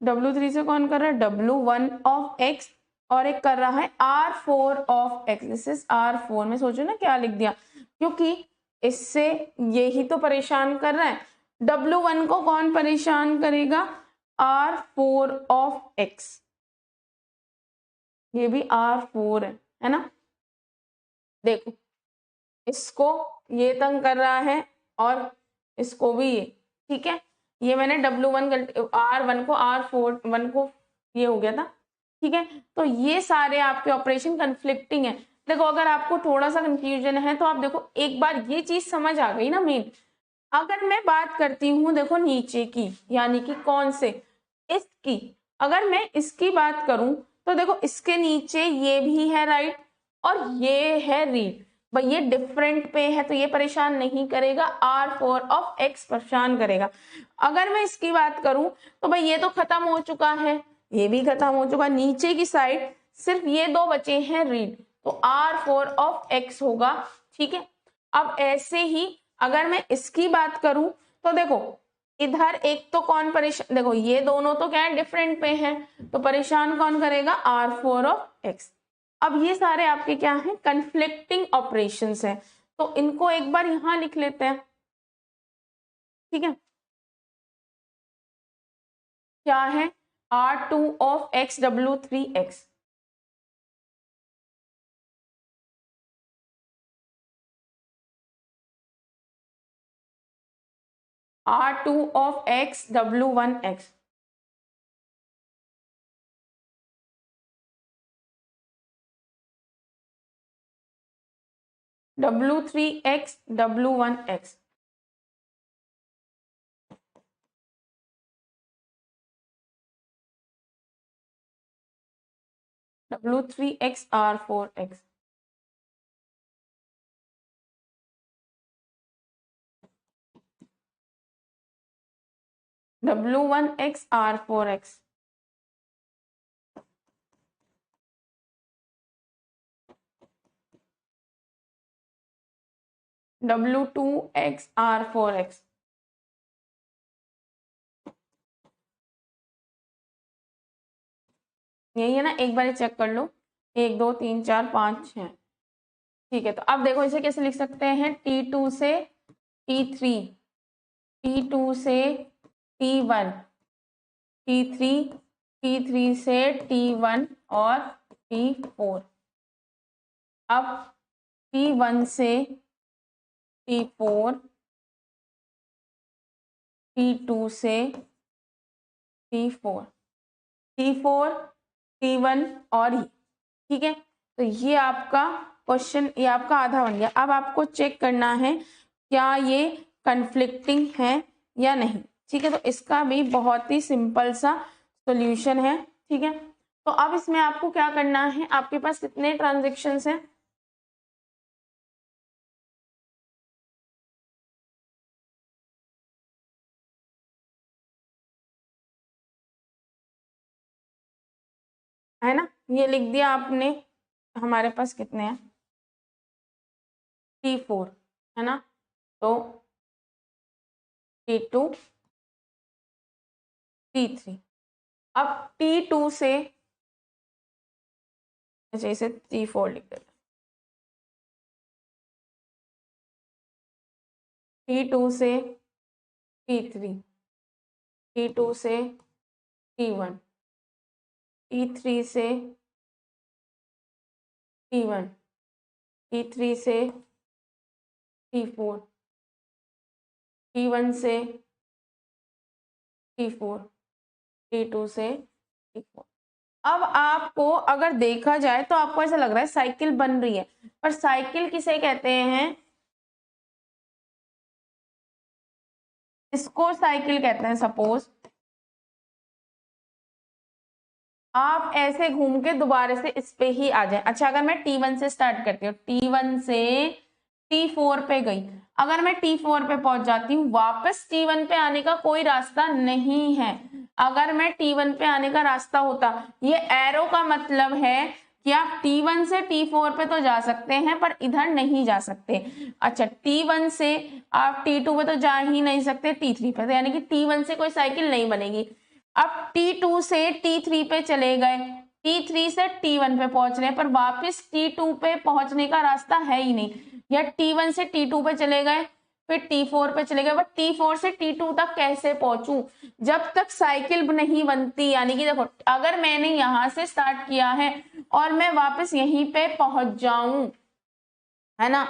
W3 से कौन कर रहा है, W1 ऑफ एक्स, और एक कर रहा है R4 of x. This is R4, में सोचो ना क्या लिख दिया, क्योंकि इससे यही तो परेशान कर रहा है। W1 को कौन परेशान करेगा, R4 ऑफ एक्स, ये भी R4 है ना। देखो इसको ये तंग कर रहा है, और इसको भी ये, ठीक है। ये मैंने W1 R1 को R1 को ये हो गया था, ठीक है। तो ये सारे आपके ऑपरेशन कन्फ्लिक्टिंग है। देखो अगर आपको थोड़ा सा कंफ्यूजन है तो आप देखो एक बार ये चीज समझ आ गई ना मेन। अगर मैं बात करती हूँ देखो नीचे की, यानी कि कौन से, इसकी, अगर मैं इसकी बात करूं तो देखो इसके नीचे ये भी है राइट और ये है रीड। भाई ये डिफरेंट पे है तो ये परेशान नहीं करेगा, R4 ऑफ X परेशान करेगा। अगर मैं इसकी बात करूं तो भाई ये तो खत्म हो चुका है, ये भी खत्म हो चुका, नीचे की साइड सिर्फ ये दो बचे हैं रीड, तो R4 ऑफ X होगा, ठीक है। अब ऐसे ही अगर मैं इसकी बात करूं तो देखो इधर एक तो कौन परेशान, देखो ये दोनों तो क्या है डिफरेंट पे हैं, तो परेशान कौन करेगा, R4 ऑफ X। अब ये सारे आपके क्या हैं, कन्फ्लिक्टिंग ऑपरेशंस हैं, तो इनको एक बार यहां लिख लेते हैं, ठीक है। क्या है, R2 of X W3X, R2 of X W1X, W3X W1X, W3X R4X, W1X R4X, W2X R4X, यही है ना, एक बार चेक कर लो, 1 2 3 4 5 6, ठीक है। तो अब देखो इसे कैसे लिख सकते हैं, T2 से T3, T2 से T1, T3, T3 से T1 और T4, अब T1 से T4, T2 से T4, T4, T1 और ये, ठीक है। तो ये आपका क्वेश्चन, ये आपका आधा बन गया। अब आपको चेक करना है क्या ये कन्फ्लिक्टिंग है या नहीं, ठीक है। तो इसका भी बहुत ही सिंपल सा सॉल्यूशन है, ठीक है। तो अब इसमें आपको क्या करना है, आपके पास कितने ट्रांजेक्शन्स हैं, है ना, ये लिख दिया आपने। हमारे पास कितने हैं, T4 है ना, तो T2 T3, अब T2 से, अच्छा इसे T4 लिख देते हैं, T2 से T3, T2 से T1, T3 से T1, T3 से T4, T1 से T4, T2 से T4। अब आपको अगर देखा जाए तो आपको ऐसा लग रहा है साइकिल बन रही है, पर साइकिल किसे कहते हैं, इसको साइकिल कहते हैं। सपोज आप ऐसे घूम के दोबारा से इस पे ही आ जाए। अच्छा अगर मैं T1 से स्टार्ट करती हूँ, T1 से T4 पे गई, अगर मैं T4 पे पहुंच जाती हूँ, वापस T1 पे आने का कोई रास्ता नहीं है। अगर मैं T1 पे आने का रास्ता होता, ये एरो का मतलब है कि आप T1 से T4 पे तो जा सकते हैं पर इधर नहीं जा सकते। अच्छा T1 से आप T2 पे तो जा ही नहीं सकते, T3 पे, तो यानी कि T1 से कोई साइकिल नहीं बनेगी। अब T2 से T3 पे चले गए, T3 से T1 पे पहुंच रहे हैं, पर वापस T2 पे पहुंचने का रास्ता है ही नहीं। या T1 से T2 पे चले गए, फिर T4 पे चले गए, बट T4 से T2 तक कैसे पहुंचूं, जब तक साइकिल नहीं बनती। यानी कि देखो अगर मैंने यहां से स्टार्ट किया है और मैं वापस यहीं पे पहुंच जाऊं, है ना,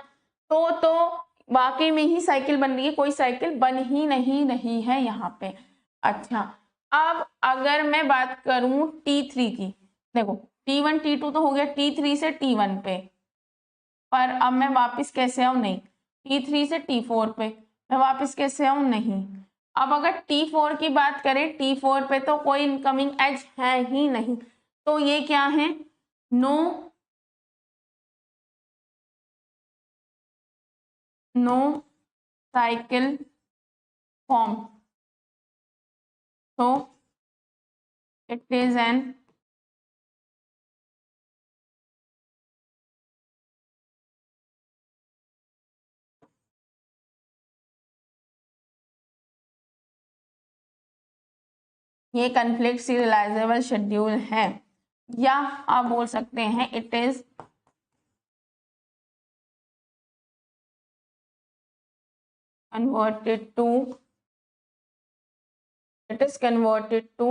तो वाकई में ही साइकिल बन रही है, कोई साइकिल बन ही नहीं है यहाँ पे। अच्छा, अब अगर मैं बात करूं T3 की, देखो T1 T2 तो हो गया, T3 से T1 पे, पर अब मैं वापस कैसे आऊं, नहीं T3 से T4 पे मैं वापस कैसे आऊं, नहीं। अब अगर T4 की बात करें, T4 पे तो कोई इनकमिंग एज है ही नहीं, तो ये क्या है, no cycle form, so it is an ये कन्फ्लिक्ट सीरियलाइजेबल शेड्यूल है, या आप बोल सकते हैं it is converted to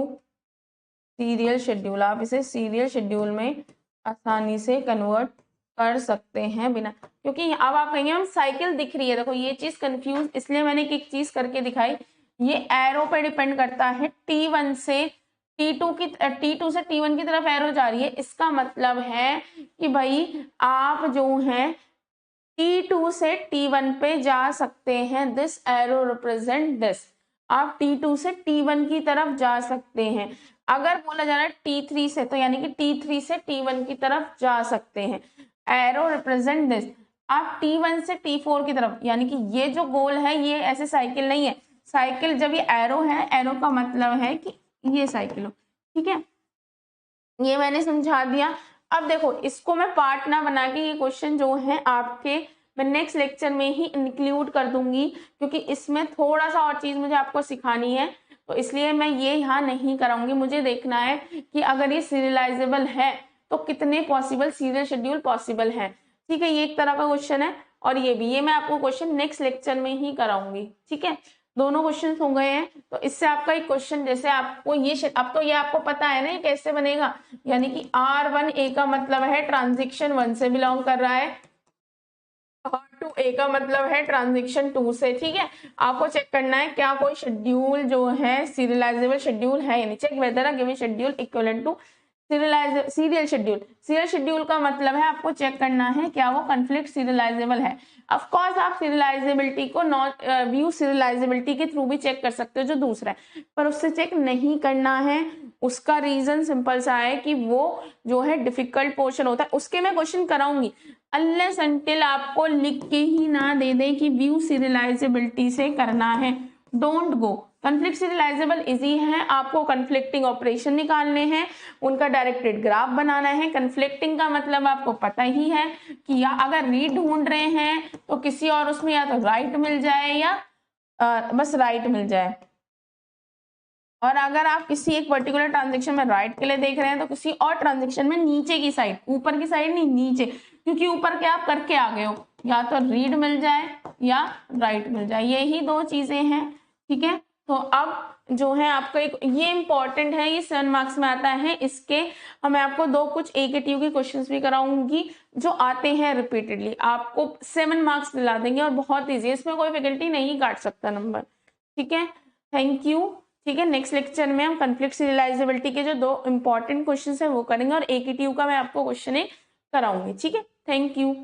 serial schedule. आप इसे सीरियल शेड्यूल में आसानी से कन्वर्ट कर सकते हैं बिना, क्योंकि अब आप कहेंगे हम साइकिल दिख रही है, देखो ये चीज कंफ्यूज इसलिए मैंने एक चीज करके दिखाई, ये एरो पे डिपेंड करता है, T1 से T2 से T1 की तरफ एरो जा रही है, इसका मतलब है कि भाई आप जो है T2 से T1 पे जा सकते हैं, दिस एरो रिप्रेजेंट दिस, आप T2 से T1 की तरफ जा सकते हैं। अगर बोला जा रहा है T3 से, तो यानी कि T3 से T1 की तरफ जा सकते हैं, एरो रिप्रेजेंट दिस। आप T1 से T4 की तरफ, यानी कि ये जो गोल है ये ऐसे साइकिल नहीं है, साइकिल जब ये एरो है, एरो का मतलब है कि ये साइकिल हो, ठीक है, ये मैंने समझा दिया। अब देखो इसको मैं पार्ट ना बना के ये क्वेश्चन जो है आपके मैं नेक्स्ट लेक्चर में ही इंक्लूड कर दूंगी, क्योंकि इसमें थोड़ा सा और चीज मुझे आपको सिखानी है, तो इसलिए मैं ये यहाँ नहीं कराऊंगी। मुझे देखना है कि अगर ये सीरियलाइजेबल है तो कितने पॉसिबल सीरियल शेड्यूल पॉसिबल है, ठीक है, ये एक तरह का क्वेश्चन है, और ये भी, ये मैं आपको क्वेश्चन नेक्स्ट लेक्चर में ही कराऊंगी, ठीक है। दोनों क्वेश्चन हो गए हैं, तो इससे आपका एक क्वेश्चन, जैसे आपको ये अब तो ये आपको पता है ना ये कैसे बनेगा, यानी कि R1A का मतलब है ट्रांजिशन 1 से बिलोंग कर रहा है, R2A का मतलब है ट्रांजिशन 2 से, ठीक है। आपको चेक करना है क्या कोई शेड्यूल जो है सीरियलाइजेबल शेड्यूल है, यानी check whether a given schedule equivalent to serial schedule. Serial schedule का मतलब है आपको चेक करना है क्या वो कॉन्फ्लिक्ट सीरियलाइजेबल है। ऑफ कोर्स आप सीरियलाइजेबिलिटी को नॉन व्यू सीरियलाइजेबिलिटी के थ्रू भी चेक कर सकते हो जो दूसरा है, पर उससे चेक नहीं करना है। उसका रीजन सिंपल सा है कि वो जो है डिफिकल्ट पोर्शन होता है, उसके मैं क्वेश्चन कराऊंगी, अनलेस अनटिल आपको लिख के ही ना दे दे कि व्यू सीरियलाइजेबिलिटी से करना है, don't go. Conflict serialisable easy है, आपको कन्फ्लिक्टिंग ऑपरेशन निकालने हैं, उनका डायरेक्टेड ग्राफ बनाना है। कन्फ्लिक्टिंग का मतलब आपको पता ही है कि या अगर रीड ढूंढ रहे हैं तो किसी और उसमें या तो राइट मिल जाए या बस राइट मिल जाए, और अगर आप किसी एक पर्टिकुलर ट्रांजेक्शन में राइट के लिए देख रहे हैं तो किसी और ट्रांजेक्शन में नीचे की साइड, ऊपर की साइड नहीं नीचे, क्योंकि ऊपर क्या आप करके आ गए हो, या तो रीड मिल जाए या राइट मिल जाए, यही दो चीजें हैं, ठीक है। तो अब जो है आपका एक ये इंपॉर्टेंट है, ये 7 मार्क्स में आता है, इसके मैं आपको दो कुछ AKTU के क्वेश्चंस भी कराऊंगी जो आते हैं रिपीटेडली, आपको 7 मार्क्स दिला देंगे, और बहुत ईजी है, इसमें कोई फैकल्टी नहीं काट सकता नंबर, ठीक है। थैंक यू, ठीक है। नेक्स्ट लेक्चर में हम कॉन्फ्लिक्ट सीरियलाइजेबिलिटी के जो दो इंपॉर्टेंट क्वेश्चन है वो करेंगे, और AKTU का मैं आपको क्वेश्चन एक कराऊंगी, ठीक है। Thank you.